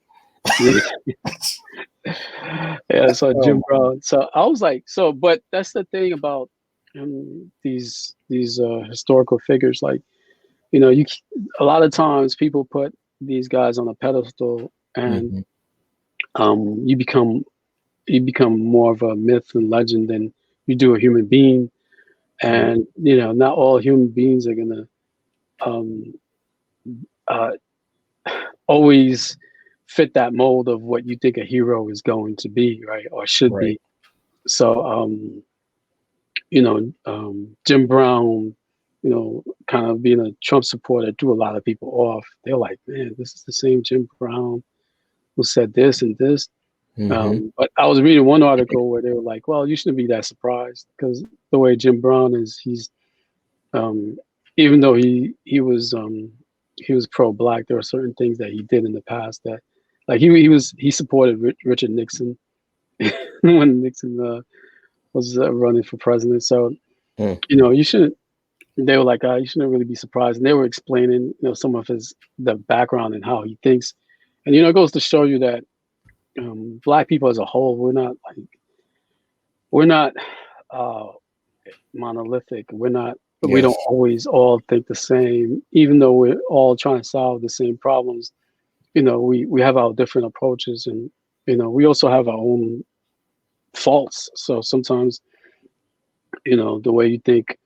Yeah, yeah. So Oh Jim Brown. So I was like, but that's the thing about these historical figures. Like, a lot of times people put these guys on a pedestal, my. and you become more of a myth and legend than you do a human being. Hmm. And not all human beings are gonna um, uh, always fit that mold of what you think a hero is going to be, right, or should Right. be. So, Jim Brown, kind of being a Trump supporter, threw a lot of people off. They're like, man, this is the same Jim Brown who said this and this. Hmm. But I was reading one article where they were like, well, you shouldn't be that surprised because the way Jim Brown is, um, even though he was pro-black, there are certain things that he did in the past that, like, he supported Richard Nixon when Nixon was running for president. So Hmm. you shouldn't. They were like, you shouldn't really be surprised. And they were explaining, some of the background and how he thinks. And it goes to show you that black people as a whole, we're not uh, monolithic. We don't Yes. always all think the same, even though we're all trying to solve the same problems. We have our different approaches, and we also have our own faults. So sometimes, the way you think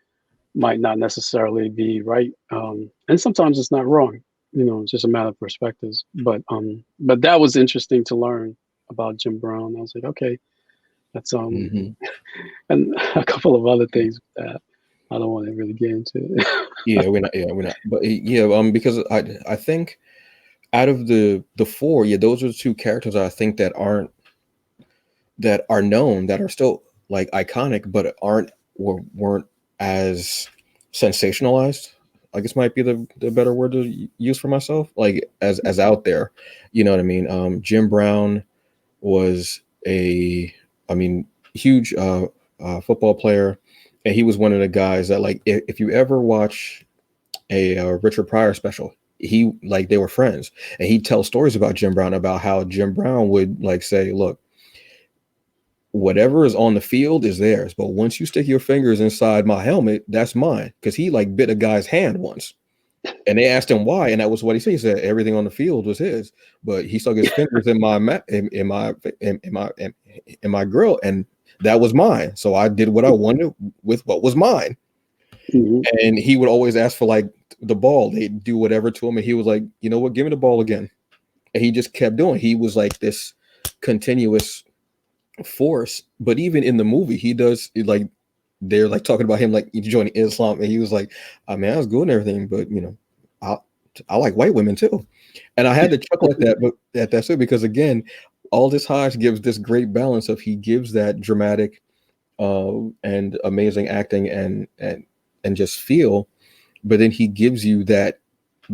might not necessarily be right, and sometimes it's not wrong. It's just a matter of perspectives. But that was interesting to learn about Jim Brown. I was like, okay, that's Hmm. and a couple of other things that I don't want to really get into. Yeah, we're not. Yeah, we're not. But yeah, because I think out of the four, yeah, those are the two characters I think that are known, that are still like iconic, but aren't or weren't as sensationalized. I guess might be the better word to use for myself. Like as out there, you know what I mean. Jim Brown was I mean, huge football player, and he was one of the guys that, like, if you ever watch a Richard Pryor special, he, like, they were friends, and he'd tell stories about Jim Brown, about how Jim Brown would, like, say, look, whatever is on the field is theirs, but once you stick your fingers inside my helmet, that's mine. Because he, like, bit a guy's hand once, and they asked him why, and that was what he said. He said everything on the field was his, but he stuck his fingers in my in my grill, and that was mine. So I did what I wanted with what was mine. Mhm. And he would always ask for, like, the ball. They'd do whatever to him, and he was like, you know what, give me the ball again. And he just kept doing. He was like this continuous force. But even in the movie, he does, like, they're like talking about him like joining Islam, and he was like, I mean, I was good and everything, but I I like white women too. And I had to chuckle at that, but at that too, because again, Aldous Hodge gives this great balance of, he gives that dramatic and amazing acting and just feel, but then he gives you that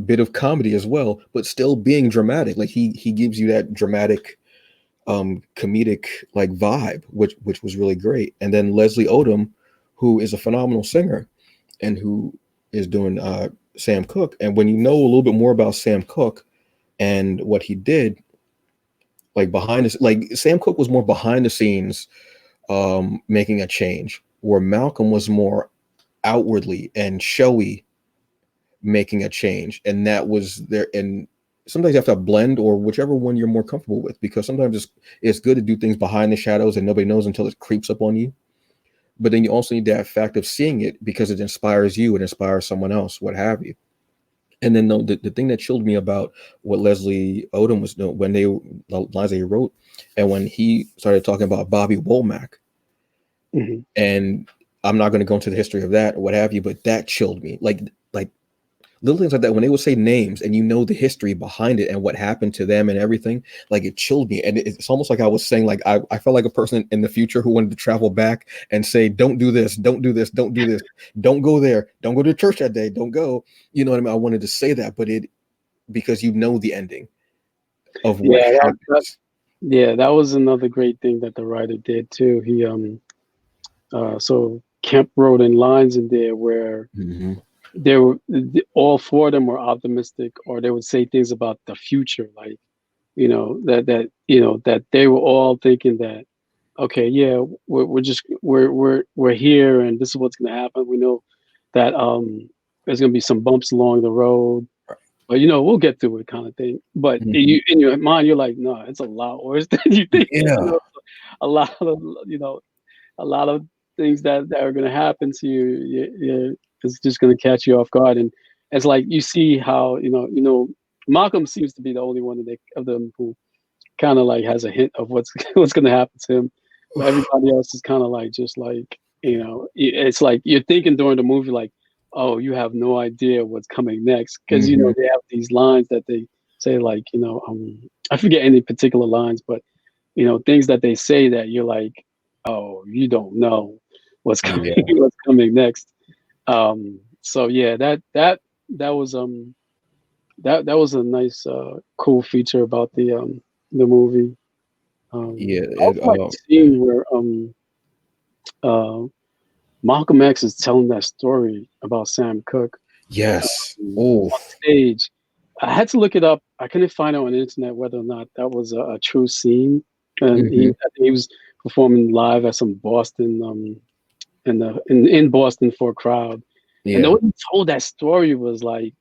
bit of comedy as well, but still being dramatic. Like he gives you that dramatic comedic like vibe, which was really great. And then Leslie Odom, who is a phenomenal singer and who is doing Sam Cooke. And when you know a little bit more about Sam Cooke and what he did, like behind this, like Sam Cooke was more behind the scenes, making a change, where Malcolm was more outwardly and showy, making a change. And that was there. And sometimes you have to blend, or whichever one you're more comfortable with, because sometimes it's good to do things behind the shadows and nobody knows until it creeps up on you. But then you also need that fact of seeing it, because it inspires you, it inspires someone else, what have you. And then the thing that chilled me about what Leslie Odom was doing when they lines that he wrote, and when he started talking about Bobby Womack, Hmm. and I'm not going to go into the history of that or what have you, but that chilled me. Like little things like that when they would say names and you know the history behind it and what happened to them and everything, like it chilled me. And it's almost like I was saying, like I felt like a person in the future who wanted to travel back and say, don't do this, don't do this, don't do this, don't go there, don't go to church that day, don't go. You know what I mean? I wanted to say that, but it because you know the ending of what Yeah, happens. yeah, that was another great thing that the writer did too. He so Kemp wrote in lines in there where Hmm. they were all four of them were optimistic, or they would say things about the future, like that they were all thinking that, okay, yeah, we're just we're here, and this is what's going to happen. We know that there's going to be some bumps along the road, but we'll get through it, kind of thing. But Hmm. in your mind, you're like, no, it's a lot worse than you think. Yeah. A lot of a lot of things that are going to happen to you. It's just going to catch you off guard, and it's like you see how Malcolm seems to be the only one of them who kind of like has a hint of what's what's going to happen to him, but everybody else is kind of like just like it's like you're thinking during the movie like, oh, you have no idea what's coming next, because Hmm. they have these lines that they say, like I forget any particular lines, but things that they say that you're like, oh, you don't know what's coming Yeah. what's coming next. So yeah, that was that was a nice cool feature about the movie. Yeah. I also like the scene where uh Malcolm X is telling that story about Sam Cooke Yes. on Oh. stage. I had to look it up. I couldn't find out on the internet whether or not that was a true scene. And Hmm. I think he was performing live at some Boston in Boston for a crowd. And the Yeah. way he told that story was like,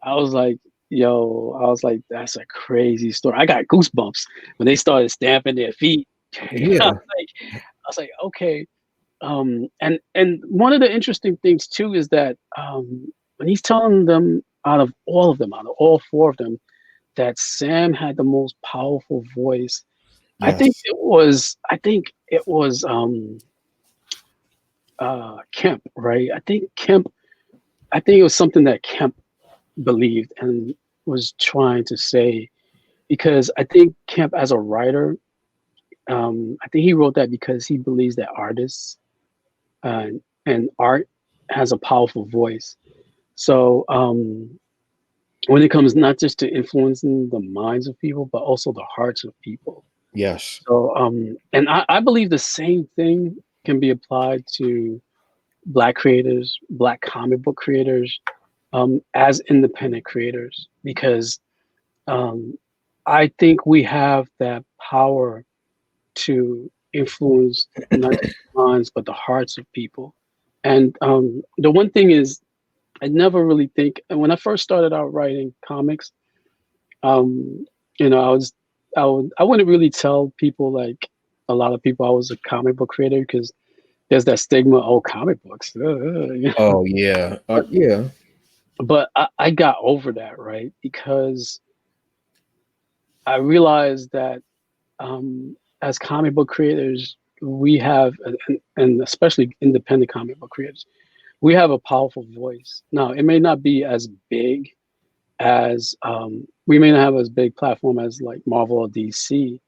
I was like, yo, I was like, that's a crazy story. I got goosebumps when they started stamping their feet. Yeah. I was like, okay. And one of the interesting things too is that when he's telling them, out of all four of them, that Sam had the most powerful voice. Yes. I think it was Kemp, right? I think it was something that Kemp believed and was trying to say, because I think Kemp as a writer, I think he wrote that because he believes that artists uh, and art has a powerful voice. So when it comes not just to influencing the minds of people, but also the hearts of people. Yes. So and I believe the same thing can be applied to Black creators, Black comic book creators, as independent creators, because um, I think we have that power to influence not just the minds but the hearts of people. And the one thing is, I never really think. And when I first started out writing comics, um, I was I wouldn't really tell people, like a lot of people, I was a comic book creator, because there's that stigma. Oh, comic books. Oh yeah. Yeah. But I got over that, right? Because I realized that as comic book creators, we have, and especially independent comic book creators, we have a powerful voice. Now, it may not be as big as we may not have as big platform as like Marvel or DC,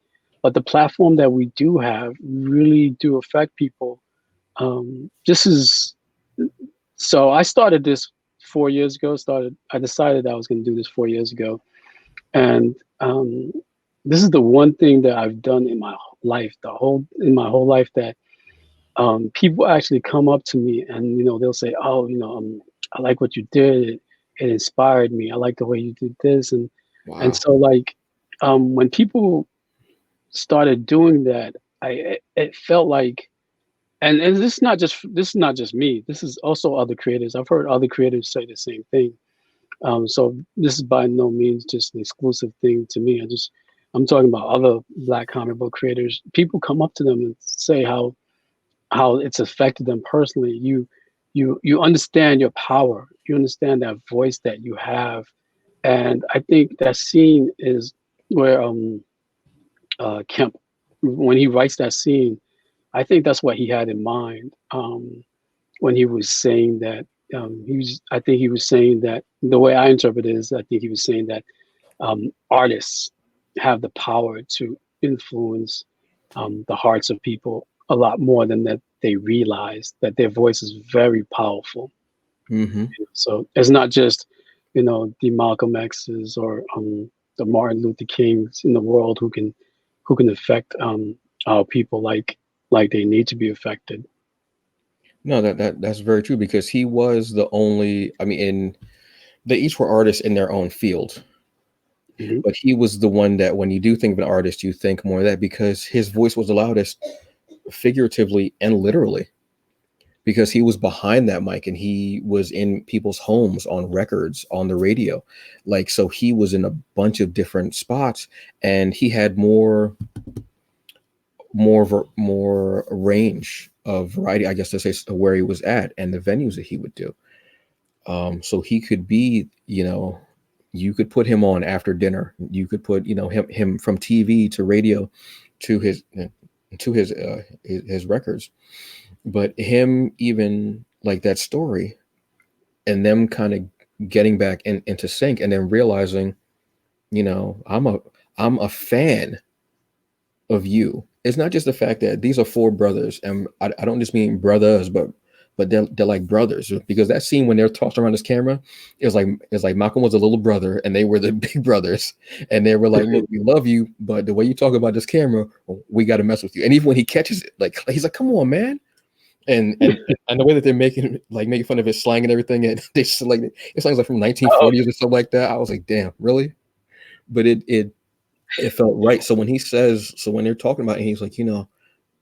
but the platform that we do have really do affect people. This is so I started this 4 years ago. I decided I was going to do this 4 years ago, and this is the one thing that I've done in my life, in my whole life, that people actually come up to me and they'll say, "Oh, I like what you did. It inspired me. I like the way you did this," and Wow. so like when people started doing that, it felt like, and this is not just me. This is also other creators. I've heard other creators say the same thing. So this is by no means just an exclusive thing to me. I'm talking about other Black comic book creators. People come up to them and say how it's affected them personally. you understand your power. You understand that voice that you have, and I think that scene is where Kemp, when he writes that scene, I think that's what he had in mind when he was saying that. I think he was saying that the way I interpret it is, I think he was saying that artists have the power to influence the hearts of people a lot more than that they realize that their voice is very powerful. Mm-hmm. So it's not just, the Malcolm X's or the Martin Luther Kings in the world who can affect our people like they need to be affected. No, that's very true because he was the only. I mean, they each were artists in their own field, Hmm. but he was the one that when you do think of an artist, you think more of that because his voice was the loudest, figuratively and literally, because he was behind that mic and he was in people's homes on records on the radio, like so he was in a bunch of different spots and he had more range of variety, I guess to say, where he was at and the venues that he would do. So he could be, you could put him on after dinner. You could put, him from TV to radio to his records. But him even like that story and them kind of getting back into sync and then realizing, you know, I'm a I'm a fan of you. It's not just the fact that these are four brothers, and I don't just mean brothers, but they're like brothers because that scene when they're tossed around this camera, it was like Malcolm was a little brother and they were the big brothers, and they were like, look, we love you, but the way you talk about this camera, we got to mess with you. And even when he catches it, like he's like, come on, man. And the way that they're making fun of his slang and everything, and they just like it sounds like from Oh, 1940s or something like that. I was like, damn, really? But it felt right. So when they're talking about it, he's like,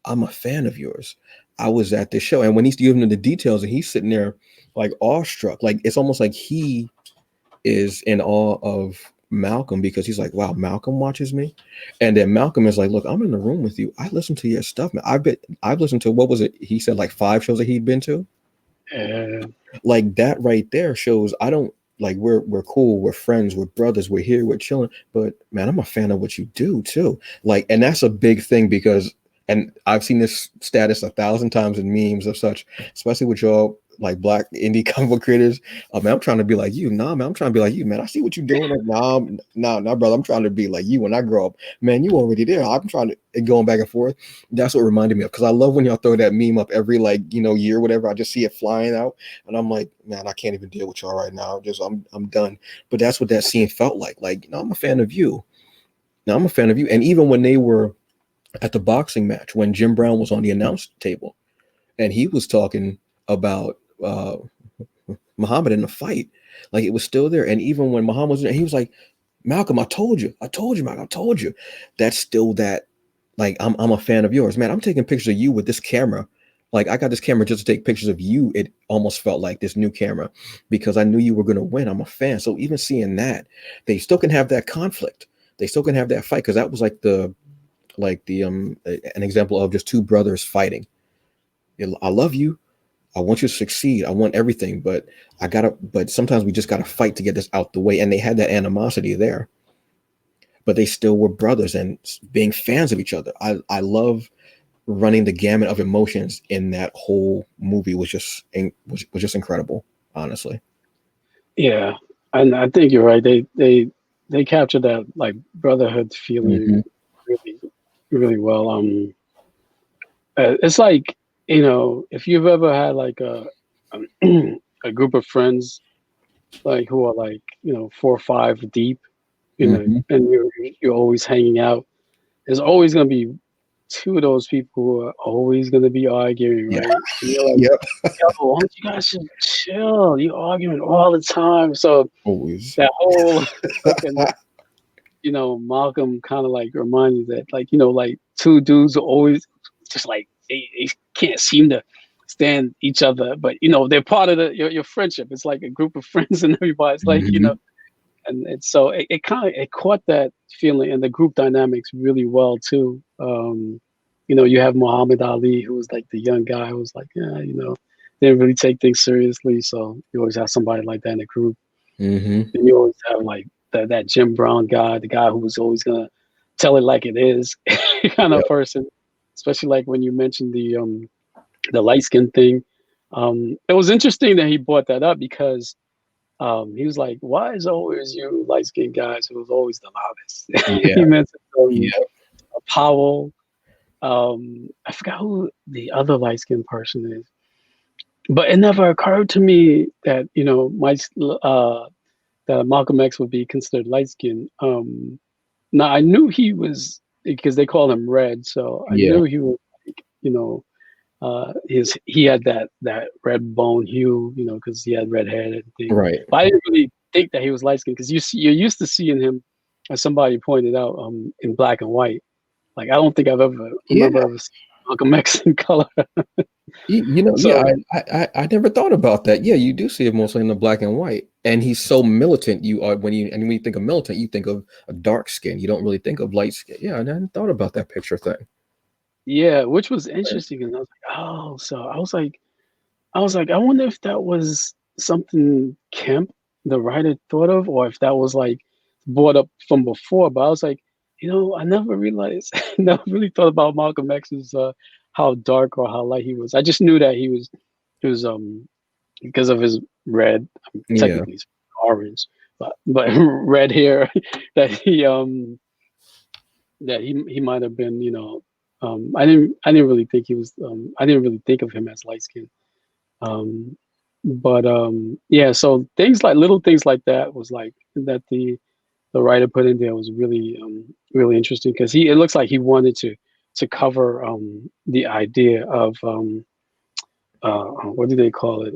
I'm a fan of yours. I was at this show. And when he's giving them the details and he's sitting there like awestruck, like it's almost like he is in awe of Malcolm because he's like, wow, Malcolm watches me. And then Malcolm is like, look, I'm in the room with you. I listen to your stuff, man. I've listened to what was it? He said like 5 shows that he'd been to. yeah. Like that right there shows I don't like we're cool, we're friends, we're brothers, we're here, we're chilling. But man, I'm a fan of what you do too. Like, and that's a big thing because and I've seen this status 1,000 times in memes of such, especially with y'all like black indie comic book creators. Man, I'm trying to be like you. Nah, man, I'm trying to be like you, man. I see what you're doing. Like, nah, brother. I'm trying to be like you when I grow up. Man, you already there. I'm trying to going back and forth. That's what reminded me of because I love when y'all throw that meme up every like year, whatever. I just see it flying out, and I'm like, man, I can't even deal with y'all right now. I'm done. But that's what that scene felt like. Like, I'm a fan of you. Now I'm a fan of you. And even when they were at the boxing match, when Jim Brown was on the announce table and he was talking about Muhammad in the fight, like it was still there. And even when Muhammad was there, he was like, Malcolm, I told you, Malcolm, I told you. That's still that, like, I'm a fan of yours. Man, I'm taking pictures of you with this camera. Like, I got this camera just to take pictures of you. It almost felt like this new camera because I knew you were going to win. I'm a fan. So even seeing that, they still can have that conflict. They still can have that fight because that was like the an example of just two brothers fighting. I love you. I want you to succeed. I want everything, but sometimes we just gotta fight to get this out the way. And they had that animosity there, but they still were brothers and being fans of each other. I love running the gamut of emotions in that whole movie was just incredible, honestly. Yeah, and I think you're right. They captured that like brotherhood feeling Hmm. really really well. It's like, if you've ever had like a group of friends like who are like, 4 or 5 deep, Hmm. and you're always hanging out. There's always gonna be two of those people who are always gonna be arguing, Yeah. right? And you're like, Yep. yo, why don't you guys just chill? You arguing all the time. So Always. that whole fucking, Malcolm kind of like remind you that like, like two dudes are always just like they can't seem to stand each other, but they're part of your friendship. It's like a group of friends and everybody's like, Hmm. and so it kind of it caught that feeling and the group dynamics really well too. You have Muhammad Ali, who was like the young guy who was like, yeah, didn't really take things seriously. So you always have somebody like that in the group. Hmm. And you always have like that Jim Brown guy, the guy who was always gonna tell it like it is kind of Yep. person. Especially like when you mentioned the light skin thing. It was interesting that he brought that up because he was like, "Why is always you light skinned guys who's always the loudest?" Yeah. He mentioned Yeah. Powell. I forgot who the other light skinned person is, but it never occurred to me that that Malcolm X would be considered light skinned. Now I knew he was because they call him Red, so I Yeah. knew he was like, he had that red bone hue, because he had red hair and everything. Right. But I didn't really think that he was light skinned because you're used to seeing him, as somebody pointed out, in black and white. Like I don't think I've ever Yeah. remember ever seen Malcolm X in color. Yeah, So I never thought about that. Yeah, you do see it mostly in the black and white, and he's so militant. You are when you think of militant, you think of a dark skin. You don't really think of light skin. Yeah, I hadn't thought about that picture thing. yeah, which was Right. interesting, and I was like, oh, so I was like, I wonder if that was something Kemp, the writer, thought of, or if that was like brought up from before. But I was like, I never realized, never really thought about Malcolm X's how dark or how light he was. I just knew that he was because of his red, Yeah, technically it's orange, but red hair that he might have been. I didn't really think he was. I didn't really think of him as light skinned. But yeah, so things like little things like that was like that the writer put in there was really interesting because it looks like he wanted to cover the idea of what do they call it,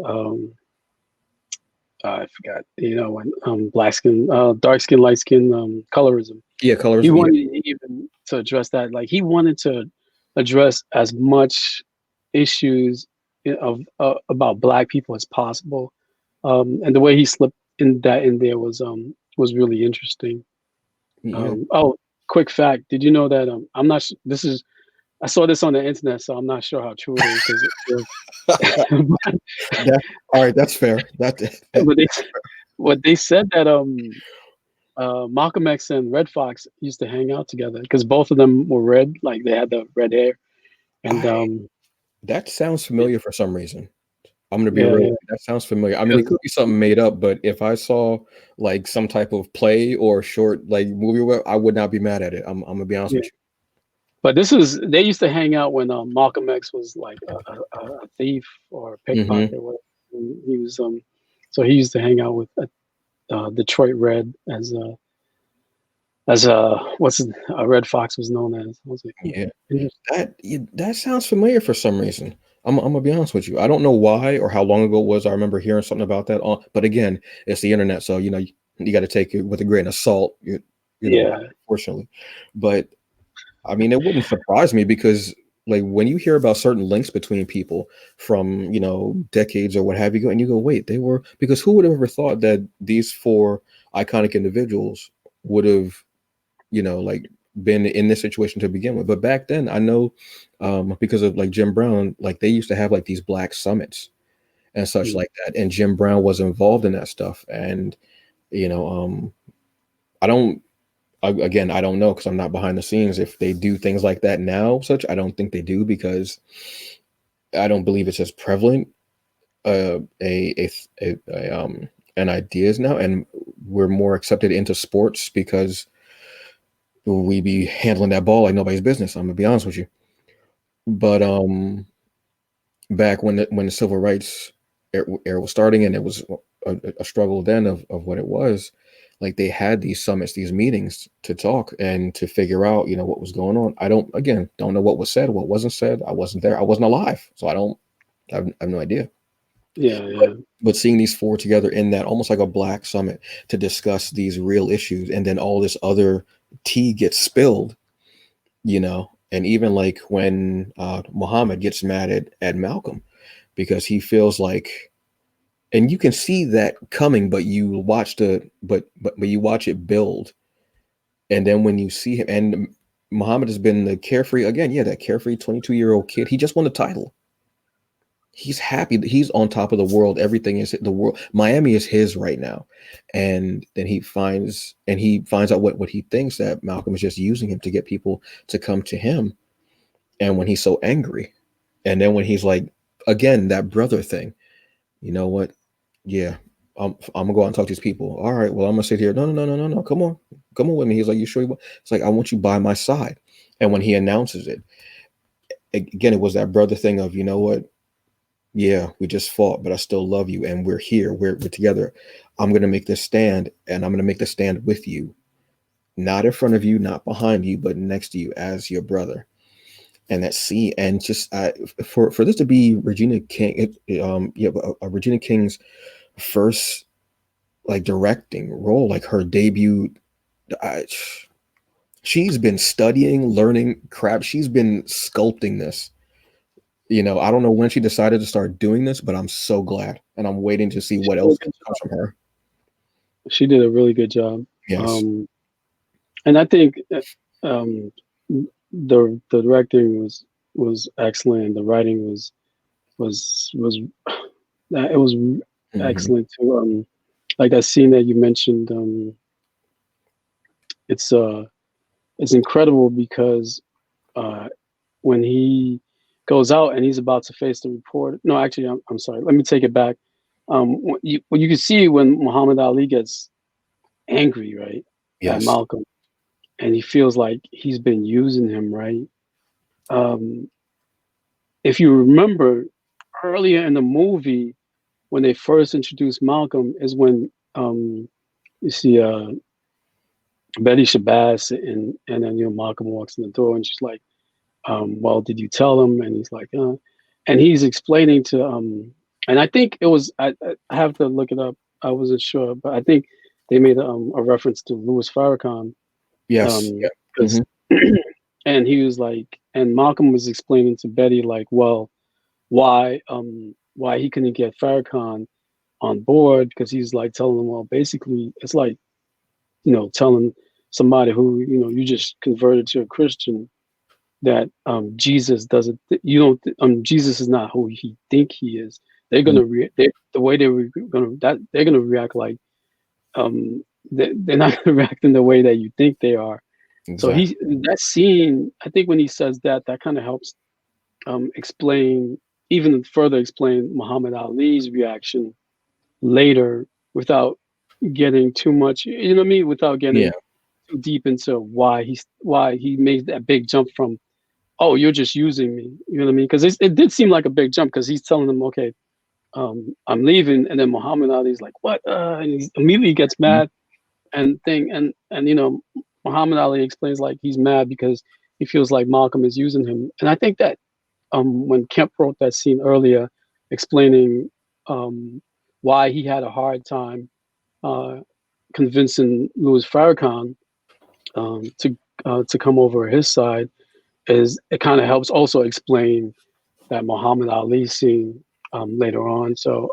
I forgot, when black skin, dark skin, light skin, colorism. yeah, He colorism. Yeah, wanted even to address that. Like he wanted to address as much issues of about black people as possible. And the way he slipped in there was really interesting. yeah. Oh, quick fact: did you know that I'm not? This is I saw this on the internet, so I'm not sure how true it is because That all right. That's fair. but they said that Malcolm X and Red Fox used to hang out together because both of them were red, like they had the red hair, and I that sounds yeah, familiar for some reason. I'm gonna be yeah, real yeah. with you. That sounds familiar. I mean, it Because could be something made up, but if I saw like some type of play or short like movie, I would not be mad at it. I'm gonna be honest yeah, with but they used to hang out when Malcolm X was like a thief or a you. pickpocket or whatever. And he was so he used to hang out with Detroit Red as what's a Red Fox was known as. I was like, Yeah. interesting. That sounds familiar for some reason. I'm gonna be honest with you. I don't know why or how long ago it was. I remember hearing something about that on, but again, it's the internet, so you got to take it with a grain of salt. Yeah, Unfortunately, but I mean, it wouldn't surprise me because like when you hear about certain links between people from decades or what have you, and you go, wait, they were because who would have ever thought that these four iconic individuals would have like been in this situation to begin with. But back then, I know because of like Jim Brown, like they used to have like these black summits and such mm, like that, and Jim Brown was involved in that stuff. And you know, I don't. Again, I don't know because I'm not behind the scenes. If they do things like that now, such I don't think they do because I don't believe it's as prevalent an ideas now, and we're more accepted into sports because we be handling that ball like nobody's business. I'm gonna be honest with you. But back when the civil rights era was starting, and it was a struggle then of what it was, like they had these summits, these meetings to talk and to figure out what was going on. I don't know what was said, what wasn't said. I wasn't there. I wasn't alive, so I have no idea. yeah, But yeah, but seeing these four together in that almost like a black summit to discuss these real issues, and then all this other tea gets spilled, and even like when Muhammad gets mad at Malcolm because he feels like, and you can see that coming, but you watch it build, and then when you see him, and Muhammad has been the carefree again, yeah, that carefree 22-year-old kid. He just won the title, he's happy that he's on top of the world. Everything is the world. Miami is his right now. And then he finds out what he thinks, that Malcolm is just using him to get people to come to him. And when he's so angry, and then when he's like, again, that brother thing, you know what? Yeah, I'm gonna go out and talk to these people. All right, well, I'm gonna sit here. No, no, no, no, no, no. Come on with me. He's like, you sure? It's like, I want you by my side. And when he announces it, again, it was that brother thing of, you know what? Yeah, we just fought, but I still love you, and we're here. We're together. I'm gonna make this stand, and I'm gonna make the stand with you, not in front of you, not behind you, but next to you as your brother. And that scene, and just for this to be Regina King, yeah, Regina King's first like directing role, like her debut. I, she's been studying, learning crap. She's been sculpting this. I don't know when she decided to start doing this, but I'm so glad, and I'm waiting to see She what did a else good comes from job. her. She did a really good job. Yes. Um, and I think um, the directing was excellent. The writing was it was Hmm. excellent too. Like that scene that you mentioned, it's uh it's incredible because uh, when he goes out and he's about to face the reporter. No, actually, I'm sorry. Let me take it back. What you can see when Muhammad Ali gets angry, right, at Yes. Malcolm, and he feels like he's been using him, right? Um, if you remember earlier in the movie, when they first introduced Malcolm, is when you see Betty Shabazz, and then Malcolm walks in the door, and she's like, well, did you tell him? And he's like, and he's explaining to, and I think it was, I have to look it up. I wasn't sure, but I think they made a reference to Louis Farrakhan, Yes. Yeah. Hmm. because, and he was like, and Malcolm was explaining to Betty, like, well, why he couldn't get Farrakhan on board, because he's like telling them, well, basically, it's like, telling somebody who, you just converted to a Christian that Jesus doesn't. You don't. Jesus is not who he think he is. They're gonna the way they're gonna react like um they're not gonna react in the way that you think they are. So Exactly. that scene. I think when he says that kind of helps explain, even further explain Muhammad Ali's reaction later without getting too much. You know what I mean? Without Yeah. getting too deep into why he made that big jump from, oh, you're just using me. You know what I mean? Because it did seem like a big jump, because he's telling them, okay, I'm leaving, and then Muhammad Ali's like, what? And he immediately gets Mhm. mad and thing, and Muhammad Ali explains like he's mad because he feels like Malcolm is using him, and I think that when Kemp wrote that scene earlier, explaining um, why he had a hard time uh, convincing Louis Farrakhan to come over his side, is it kind of helps also explain that Muhammad Ali scene later on. So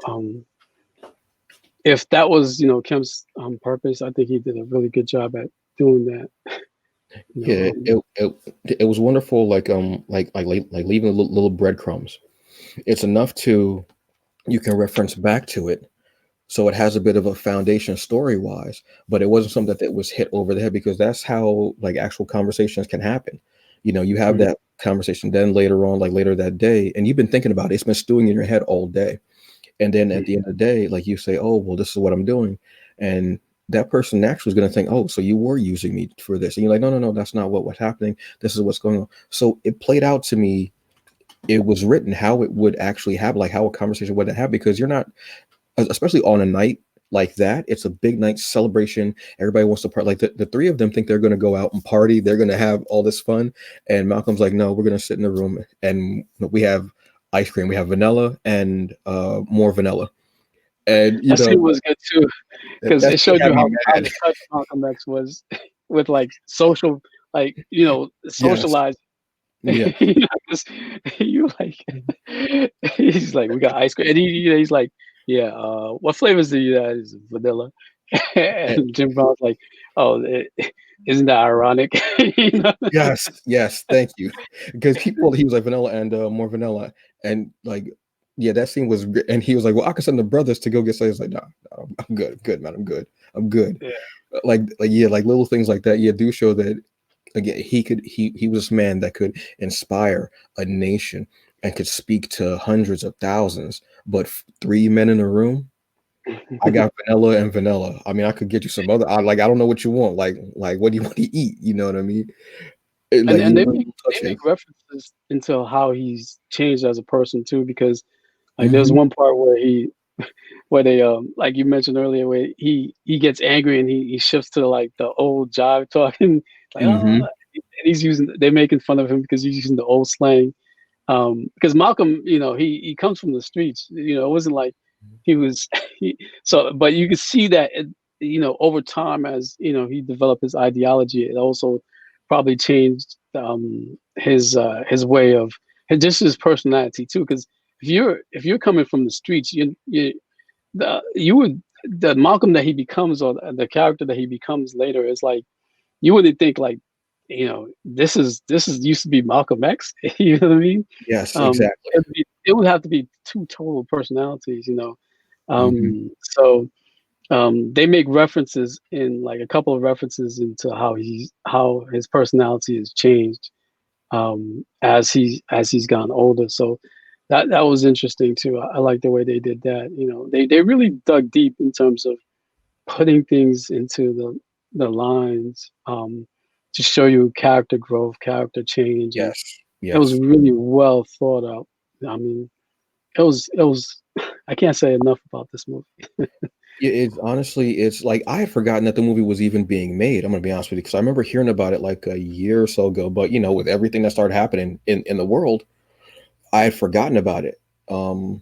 if that was Kemp's purpose, I think he did a really good job at doing that. You know, Yeah. It was wonderful. Like leaving little breadcrumbs. It's enough to you can reference back to it, so it has a bit of a foundation story wise, but it wasn't something that was hit over the head, because that's how like actual conversations can happen. You have mhm. that conversation, then later on, like later that day, and you've been thinking about it, it's been stewing in your head all day, and then at the end of the day, like you say, oh well, this is what I'm doing, and that person naturally is going to think, oh, so you were using me for this, and you're like, no, no, no, that's not what was happening, this is what's going on. So it played out to me, it was written how it would actually happen, like how a conversation would have, because you're not, especially on a night like that. It's a big night celebration. Everybody wants to part. Like the three of them think they're going to go out and party. They're going to have all this fun. And Malcolm's like, no, we're going to sit in the room, and we have ice cream. We have vanilla and more vanilla. And That scene was good too, because that it shit showed had you me how mad. in touch Malcolm X was with like social, like Yes. socialized. Yeah. You 'cause you like, he's like, we got ice cream, and he's like, yeah, what flavors do you have? Is vanilla? And And Jim Brown's like, oh, isn't that ironic? you know? yes. Yes. Thank you. Because he was like vanilla and more vanilla, and like Yeah, that scene was great. And he was like, "Well, I can send the brothers to go get." So he's like, "Nah, nah, I'm good, good man, I'm good." Yeah. Like yeah, like little things like that. Yeah, do show that again. He was this man that could inspire a nation and could speak to hundreds of thousands. But three men in a room. I got vanilla and vanilla. I mean, I could get you some other. I don't know what you want. Like what do you want to eat? You know what I mean? and Like and they you make they touches. make references into how he's changed as a person too, because like there's Hmm. one part where where they like you mentioned earlier, where he gets angry and he shifts to like the old jive talking, like Hmm. and he's using they're making fun of him because he's using the old slang. Because Malcolm, he comes from the streets. It wasn't like he was but you could see that over time, as he developed his ideology, it also probably changed his way of just his personality too. Because if you're coming from the streets, you would the Malcolm that he becomes, or the character that he becomes later, is like you wouldn't think like, this is used to be Malcolm X. You know what I mean? Yes, exactly. It would have to be two total personalities. Hmm. So they make references, in like a couple of references, into how his personality has changed as he's gotten older. So that was interesting too. I like the way they did that. They really dug deep in terms of putting things into the lines, to show you character growth, character change, and Yes, it was yes. really well thought out. I mean, it was. I can't say enough about this movie. Yeah, it's honestly, it's like I had forgotten that the movie was even being made. I'm gonna be honest with you because I remember hearing about it like a year or so ago. But with everything that started happening in the world, I had forgotten about it. Um,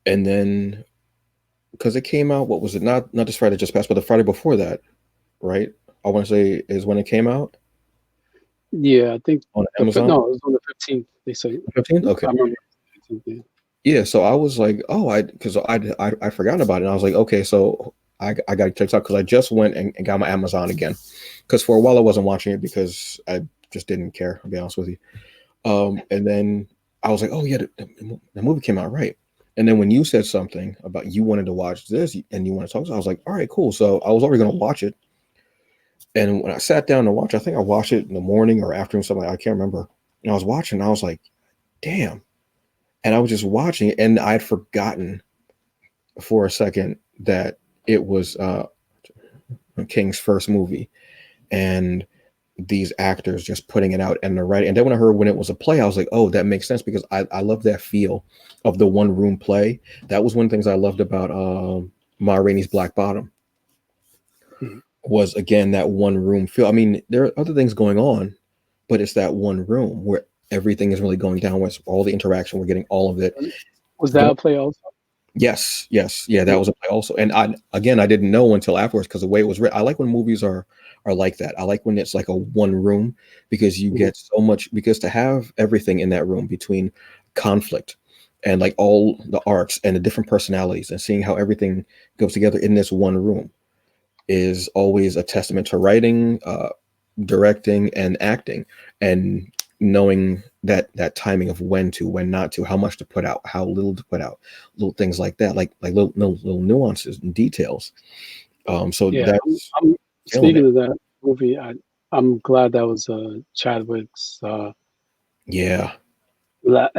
and then because it came out, what was it? Not this Friday just passed, but the Friday before that, right? I want to say is when it came out Yeah, I think on Amazon. no, it was on the 15th. They say. 15th. Okay. I remember. 15th, yeah. Yeah, so I was like, oh, because I forgot about it. And I was like, okay, so I got to check it out because I just went and got my Amazon again. Because for a while I wasn't watching it because I just didn't care. I'll be honest with you. And then I was like, oh yeah, the movie came out right. And then when you said something about you wanted to watch this and you want to talk, I was like, all right, cool. So I was already going to watch it. And when I sat down to watch, I think I watched it in the morning or afternoon, something I can't remember. And I was watching, and I was like, damn. And I was just watching it, and I'd forgotten for a second that it was King's first movie, and these actors just putting it out and the writing. And then when I heard when it was a play, I was like, oh, that makes sense because I love that feel of the one room play. That was one of the things I loved about Ma Rainey's Black Bottom Mhm. was again that one room feel. I mean, there are other things going on, but it's that one room where everything is really going down with all the interaction. We're getting all of it. Was that a play also? Yes, yes, yeah, that Yeah. was a play also. And I didn't know until afterwards because the way it was written. I like when movies are like that. I like when it's like a one room because you Mhm. get so much because to have everything in that room between conflict and like all the arcs and the different personalities and seeing how everything goes together in this one room is always a testament to writing, directing, and acting, and knowing that timing of when not to, how much to put out, how little to put out, little things like that, like little nuances and details. So Yeah. that's I'm killing it. speaking of that movie. I'm glad that was Chadwick's. Yeah. Not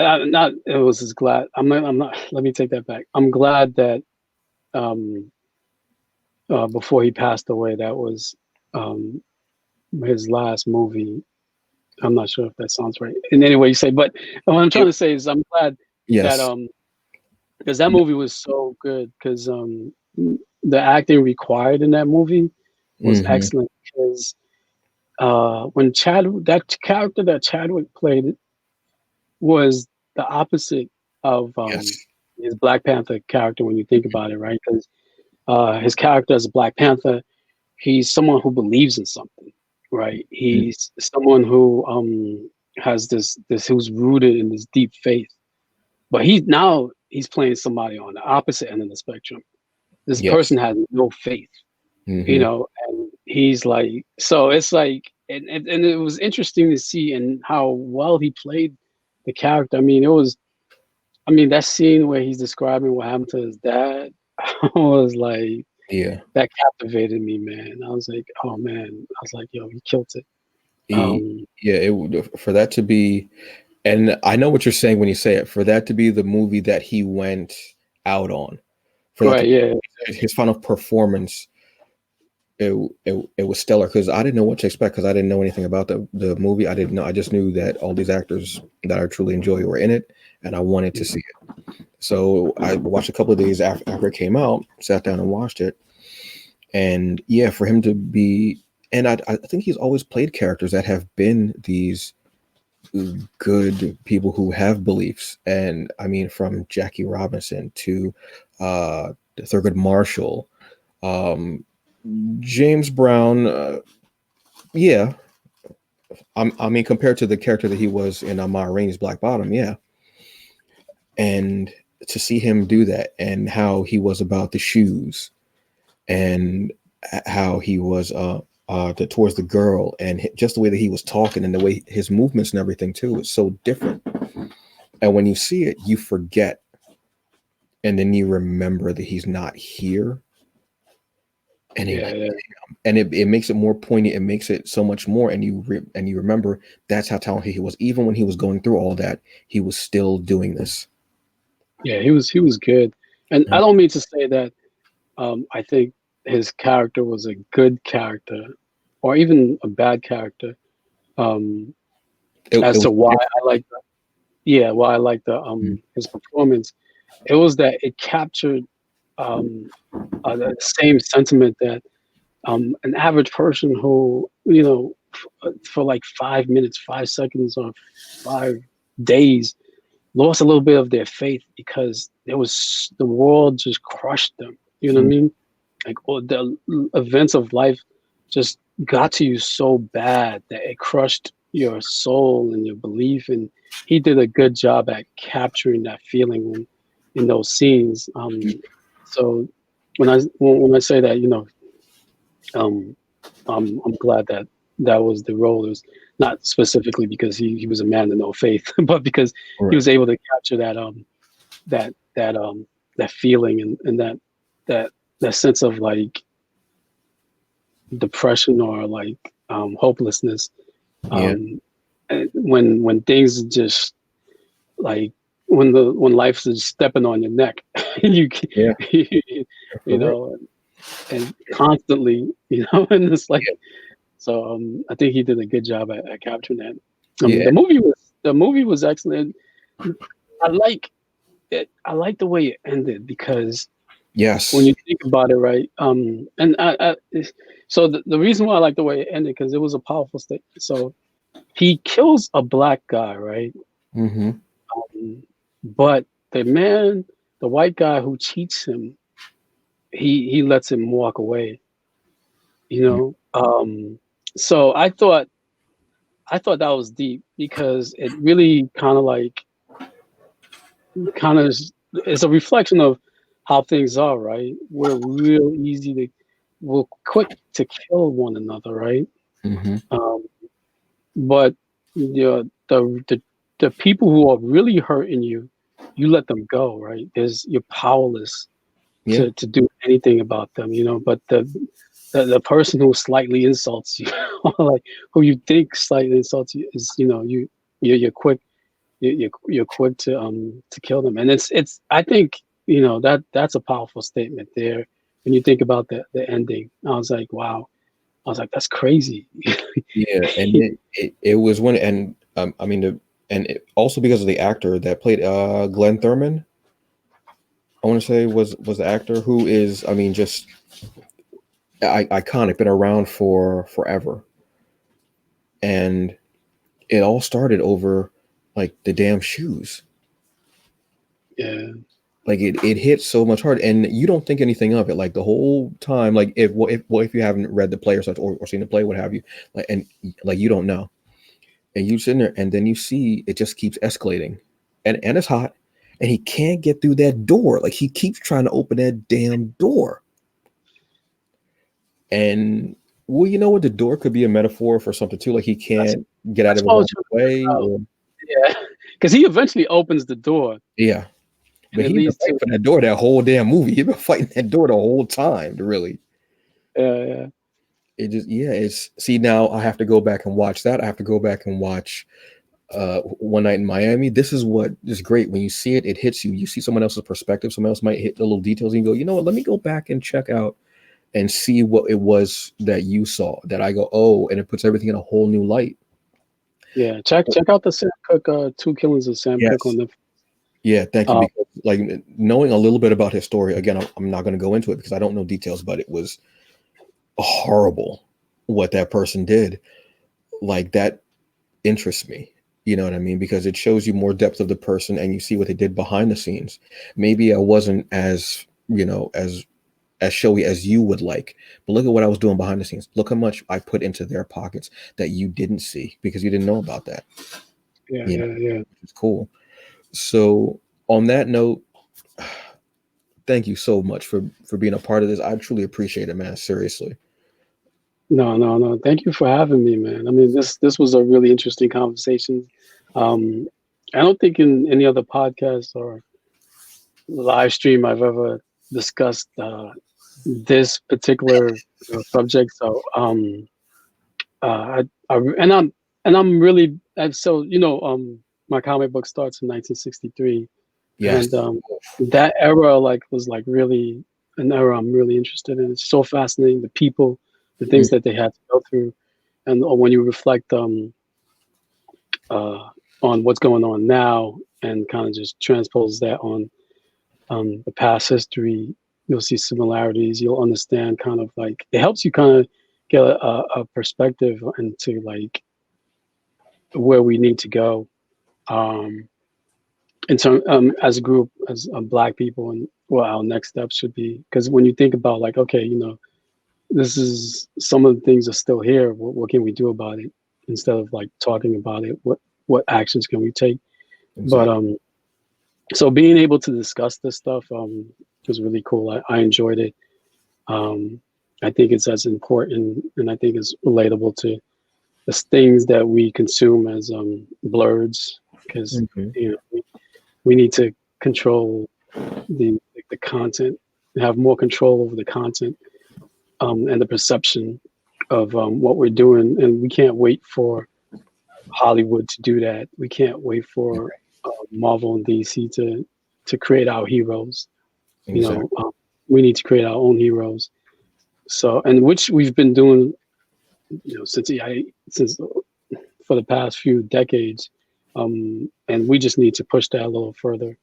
it was his glad. I'm not. Let me take that back. I'm glad that um, before he passed away, that was um, his last movie. I'm not sure if that sounds right in any way you say, but what I'm trying It- to say is I'm glad that yes. because that movie was so good, because the acting required in that movie was Hmm. excellent, because when that character that Chadwick played was the opposite of Yes. his Black Panther character, when you think about it, right? Because his character as a Black Panther, he's someone who believes in something, right? Mhm. He's someone who has this who's rooted in this deep faith. But he's playing somebody on the opposite end of the spectrum. This Yes. person has no faith, Hmm. and he's like, so it's like, and it was interesting to see and how well he played the character. I mean, it was I mean, that scene where he's describing what happened to his dad, I was like, Yeah. that captivated me, man. I was like, oh man, I was like, yo, he killed it. He, Um, yeah, it would for that to be, and I know what you're saying when you say it, for that to be the movie that he went out on, for that to right, yeah, be his final performance, it was stellar because I didn't know what to expect because I didn't know anything about the movie. I didn't know. I just knew that all these actors that I truly enjoy were in it, and I wanted to see it. So I watched a couple of days after it came out, sat down and watched it, and yeah, for him to be, and I think he's always played characters that have been these good people who have beliefs, and I mean from Jackie Robinson to Thurgood Marshall, um, James Brown. Yeah, I mean, compared to the character that he was in Ma Rainey's Black Bottom, yeah. And to see him do that and how he was about the shoes and how he was towards the girl and just the way that he was talking and the way his movements and everything too was so different. And when you see it, you forget and then you remember that he's not here. And yeah, yeah, it makes it more poignant. It makes it so much more. And and you remember that's how talented he was. Even when he was going through all that, he was still doing this. yeah. He was good, and I don't mean to say that. I think his character was a good character, or even a bad character. Um, It as was to why different. I like, yeah, why I like the his performance, it was that it captured um the same sentiment that an average person who, for like 5 minutes, 5 seconds, or 5 days, lost a little bit of their faith because the world just crushed them. You know what I Mm, mean? Like all the events of life just got to you so bad that it crushed your soul and your belief. And he did a good job at capturing that feeling in those scenes. So when I say that, um, I'm glad that that was the role. It was not specifically because he was a man of no faith, but because he right. was able to capture that that that feeling and that that sense of like depression or like hopelessness, Yeah. um, when things just like when life's just stepping on your neck, you Yeah. you For real. know, and constantly, and it's like Yeah. so. I think he did a good job at capturing that. Yeah. The movie was excellent. I like it. I like the way it ended because when Yes. you think about it, right? And so the reason why I like the way it ended because it was a powerful statement. So he kills a black guy, right? Mm-hmm. Um, but the man, the white guy who cheats him, he lets him walk away. You Yeah. know. So I thought that was deep because it really kind of is a reflection of how things are, right? We're quick to kill one another, right? Mm-hmm. Um, but the people who are really hurting you, you let them go, right? You're powerless Yeah. to do anything about them, But the person who slightly insults you, or like who you think slightly insults you, is you're quick you're quick to kill them, and it's I think that's a powerful statement there when you think about the ending. I was like, wow. I was like, that's crazy. Yeah. And it was one, and I mean, also because of the actor that played Glenn Thurman, I want to say was the actor who is, I mean, just iconic, been around for forever, and it all started over like the damn shoes. Yeah, Like it hit so much hard, and you don't think anything of it. Like the whole time, like if you haven't read the play or such, or seen the play, what have you, like and like you don't know, and you sit in there, and then you see it just keeps escalating, and it's hot, and he can't get through that door. Like he keeps trying to open that damn door, and well, you know what, the door could be a metaphor for something too. Like he that's can't get out that's of what his I own was trying to way, figure out. or Yeah, because he eventually opens the door Yeah. and But it he's been leads fighting to for that door that whole damn movie. He's been fighting that door the whole time, really. yeah. It just, yeah, it's, see, now I have to go back and watch that. I have to go back and watch One Night in Miami. This is what is great. When you see it, it hits you. You see someone else's perspective. Someone else might hit the little details and you go, you know what, let me go back and check out and see what it was that you saw, that I go, oh, and it puts everything in a whole new light. Yeah, check out the Sam Cooke, Two Killings of Sam Cooke on Yes. the. Yeah, thank you. Uh, Because like knowing a little bit about his story, again, I'm not going to go into it because I don't know details, but it was horrible what that person did. Like that interests me. You know what I mean? Because it shows you more depth of the person and you see what they did behind the scenes. Maybe I wasn't as, as showy as you would like, but look at what I was doing behind the scenes. Look how much I put into their pockets that you didn't see because you didn't know about that. yeah, You know, yeah, yeah. it's cool. So on that note, thank you so much for being a part of this. I truly appreciate it, man. Seriously. No, no, no. Thank you for having me, man. I mean, this was a really interesting conversation. Um, I don't think in any other podcast or live stream I've ever discussed this particular subject. So, and I'm really so my comic book starts in 1963, Yes. and that era like was like really an era I'm really interested in. It's so fascinating, the people, the Mm, things that they had to go through, and when you reflect uh, on what's going on now and kind of just transpose that on the past history, you'll see similarities. You'll understand kind of like it helps you kind of get a perspective into like where we need to go um, in term as a group, as Black people, and what our next steps should be. Because when you think about like, okay, this is some of the things are still here. What can we do about it instead of like talking about it? What actions can we take? But exactly. so being able to discuss this stuff was really cool. I enjoyed it. Um, I think it's as important, and I think it's relatable to the things that we consume as blurs, because Mhm. we need to control the content, have more control over the content and the perception of what we're doing, and we can't wait for Hollywood to do that. We can't wait for Marvel and DC to create our heroes. You know, Exactly. we need to create our own heroes. So, and which we've been doing, since for the past few decades, and we just need to push that a little further.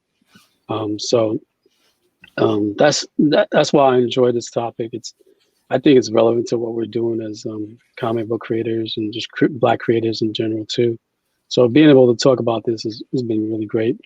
So that's why I enjoy this topic. I think it's relevant to what we're doing as comic book creators and just Black creators in general too. So being able to talk about this has been really great.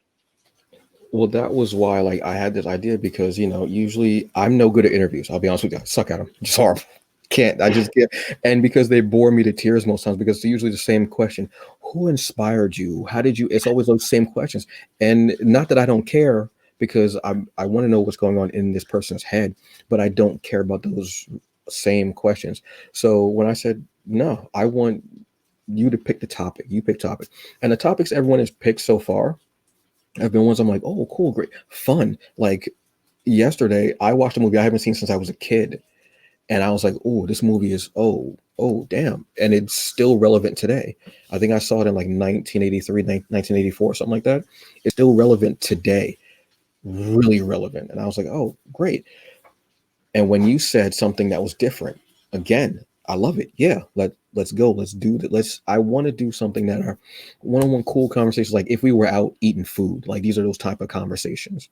Well, that was why like I had this idea because usually I'm no good at interviews. I'll be honest with you, I suck at them. Just horrible. Can't. I just can't. And because they bore me to tears most times because it's usually the same question: Who inspired you? How did you? It's always those same questions. And not that I don't care because I want to know what's going on in this person's head, but I don't care about those same questions. So when I said no, I want you to pick the topic. You pick topic, and the topics everyone has picked so far have been ones I'm like, oh, cool, great, fun. Like yesterday, I watched a movie I haven't seen since I was a kid, and I was like, oh, this movie is oh, damn, and it's still relevant today. I think I saw it in like 1983, 1984, something like that. It's still relevant today, really relevant. And I was like, oh, great. And when you said something that was different, again, I love it. Yeah, let's go. Let's do that. I want to do something that are one-on-one cool conversations. Like if we were out eating food, like these are those type of conversations.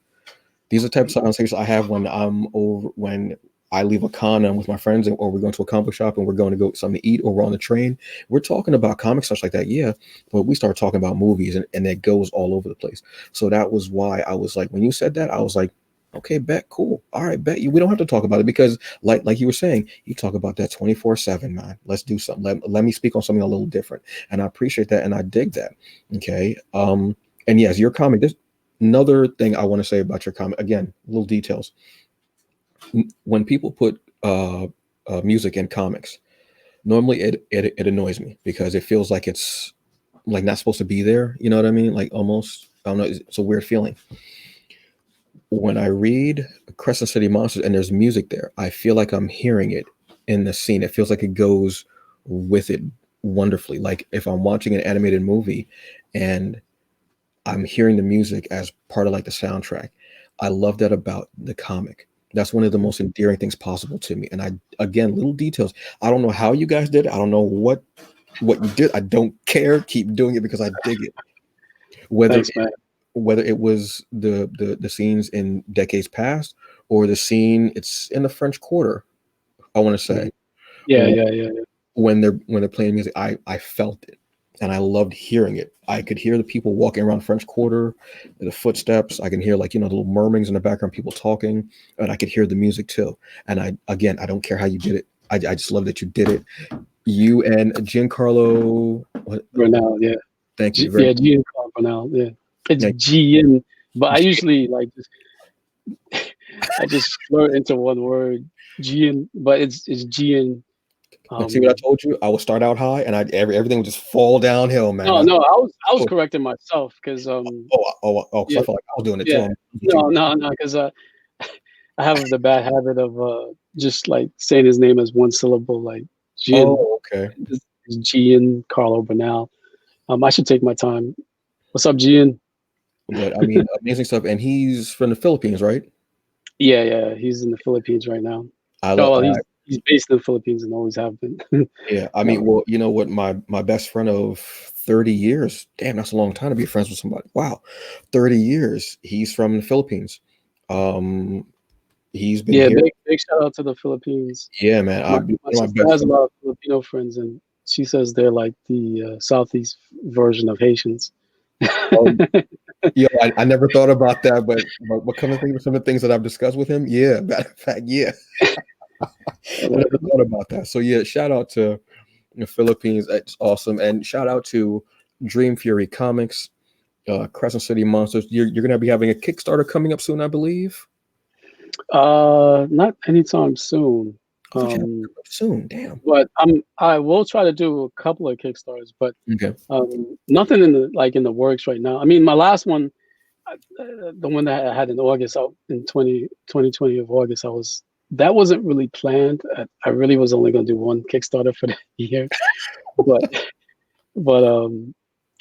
These are types of conversations I have when I'm over when I leave a con and I'm with my friends or we're going to a comic shop and we're going to go get something to eat or we're on the train. We're talking about comics, stuff like that. Yeah. But we start talking about movies and it goes all over the place. So that was why I was like, when you said that, I was like, okay, bet, cool. All right, bet you. We don't have to talk about it because like you were saying, you talk about that 24/7, man. Let's do something. Let me speak on something a little different. And I appreciate that and I dig that. Okay. And yes, your comment. This another thing I want to say about your comment. Again, little details. When people put music in comics, normally it annoys me because it feels like it's like not supposed to be there. You know what I mean? Like almost, I don't know. It's a weird feeling. When I read Crescent City Monsters and there's music there, I feel like I'm hearing it in the scene. It feels like it goes with it wonderfully. Like if I'm watching an animated movie and I'm hearing the music as part of like the soundtrack. I love that about the comic. That's one of the most endearing things possible to me. And I, again, little details. I don't know how you guys did it. I don't know what you did. I don't care. Keep doing it because I dig it. Whether Thanks, man. whether it was the scenes in decades past or the scene it's in the French Quarter, I want to Mhm. say Yeah, yeah, yeah, yeah. when they're playing music, I felt it and I loved hearing it. I could hear the people walking around French Quarter, the footsteps. I can hear like the little murmurings in the background, people talking, and I could hear the music too. And I don't care how you did it. I just love that you did it. You and Giancarlo. What? Bernal, yeah. Thank you very Yeah, Giancarlo Bernal, yeah. It's much. Gian, but I usually like just I just flirt into one word, Gian, but it's Gian. And see what I Um, told you? I would start out high, and everything would just fall downhill, man. no, That's no, I was oh correcting myself because because I yeah, felt like I was doing it too. yeah, I'm too. no, no, no, because I have the bad habit of just like saying his name as one syllable, like Gian, Oh, okay. Gian Carlo Bernal. I should take my time. What's up, Gian? But I mean, amazing stuff. And he's from the Philippines, right? Yeah, yeah, he's in the Philippines right now. I Oh, love. well, he's based in the Philippines and always have been. Yeah, I mean, Um, well, you know what? My best friend of 30 years. Damn, that's a long time to be friends with somebody. Wow, 30 years. He's from the Philippines. Um, he's been yeah, here. big shout out to the Philippines. Yeah, man. My One my of my sister best has a friends. lot of Filipino friends, and she says they're like the southeast version of Haitians. Um, I never thought about that, but come to think of some of the things that I've discussed with him, yeah, matter of fact, yeah, I never thought about that. So yeah, shout out to the Philippines. It's awesome, and shout out to Dream Fury Comics, Crescent City Monsters. You're gonna be having a Kickstarter coming up soon, I believe. Not anytime soon. I thought you had it coming up soon. Damn. But I will try to do a couple of Kickstarters, but Okay. nothing in the works right now. I mean, my last one, the one that I had in August, out in 2020 of August, that wasn't really planned. I really was only going to do one Kickstarter for the year, but but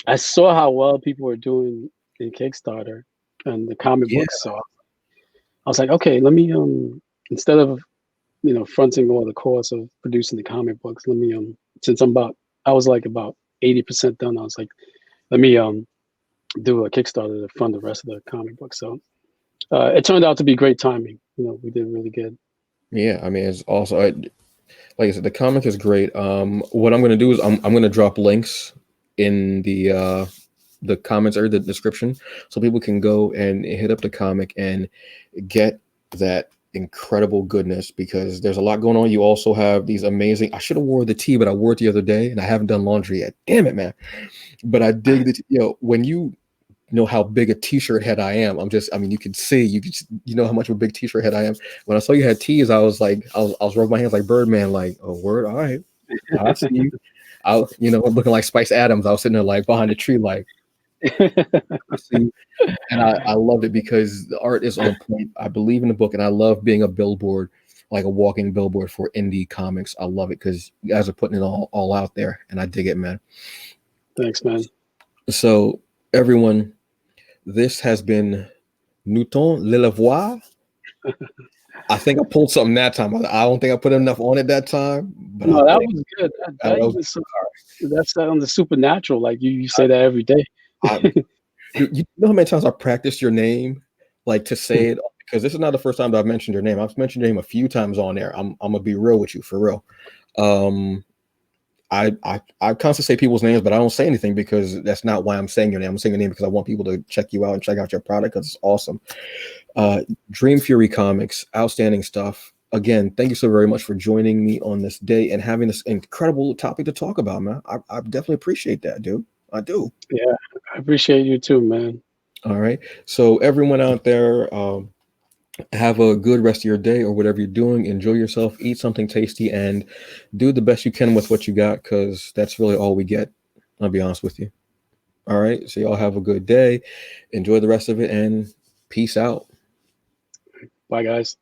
I saw how well people were doing in Kickstarter and the comic Yeah. books, so I was like, okay, let me instead of fronting all the costs of producing the comic books, let me since I was like about 80% done. I was like, let me do a Kickstarter to fund the rest of the comic book. So it turned out to be great timing. We did really good. Yeah. I mean, it's also like I said, the comic is great. What I'm gonna do is I'm gonna drop links in the comments or the description so people can go and hit up the comic and get that incredible goodness because there's a lot going on. You also have these amazing. I should have wore the tee, but I wore it the other day and I haven't done laundry yet. Damn it, man! But I dig that when you know how big a t-shirt head I am. I mean, you can see, you know how much of a big t-shirt head I am. When I saw you had tees, I was like, I was rubbing my hands like Birdman, like, oh, word, all right, I see you. Looking like Spice Adams. I was sitting there like behind the tree, like, I see you. And I loved it because the art is on point. I believe in the book, and I love being a billboard, like a walking billboard for indie comics. I love it because you guys are putting it all out there, and I dig it, man. Thanks, man. So everyone, this has been Newton Lilavois. I think I pulled something that time. I don't think I put enough on it that time, but I No, that think was good. that That was. even that's on the supernatural. Like you say that every day. I, you know how many times I practiced your name, like to say it because this is not the first time that I've mentioned your name. I've mentioned your name a few times on there. I'm gonna be real with you for real. Um, I constantly say people's names, but I don't say anything because that's not why I'm saying your name. I'm saying your name because I want people to check you out and check out your product because it's awesome. Dream Fury Comics, outstanding stuff. Again, thank you so very much for joining me on this day and having this incredible topic to talk about, man. I definitely appreciate that, dude. I do. Yeah, I appreciate you too, man. All right. So everyone out there, have a good rest of your day or whatever you're doing. Enjoy yourself, eat something tasty, and do the best you can with what you got because that's really all we get. I'll be honest with you. All right. So y'all have a good day. Enjoy the rest of it and peace out. Bye, guys.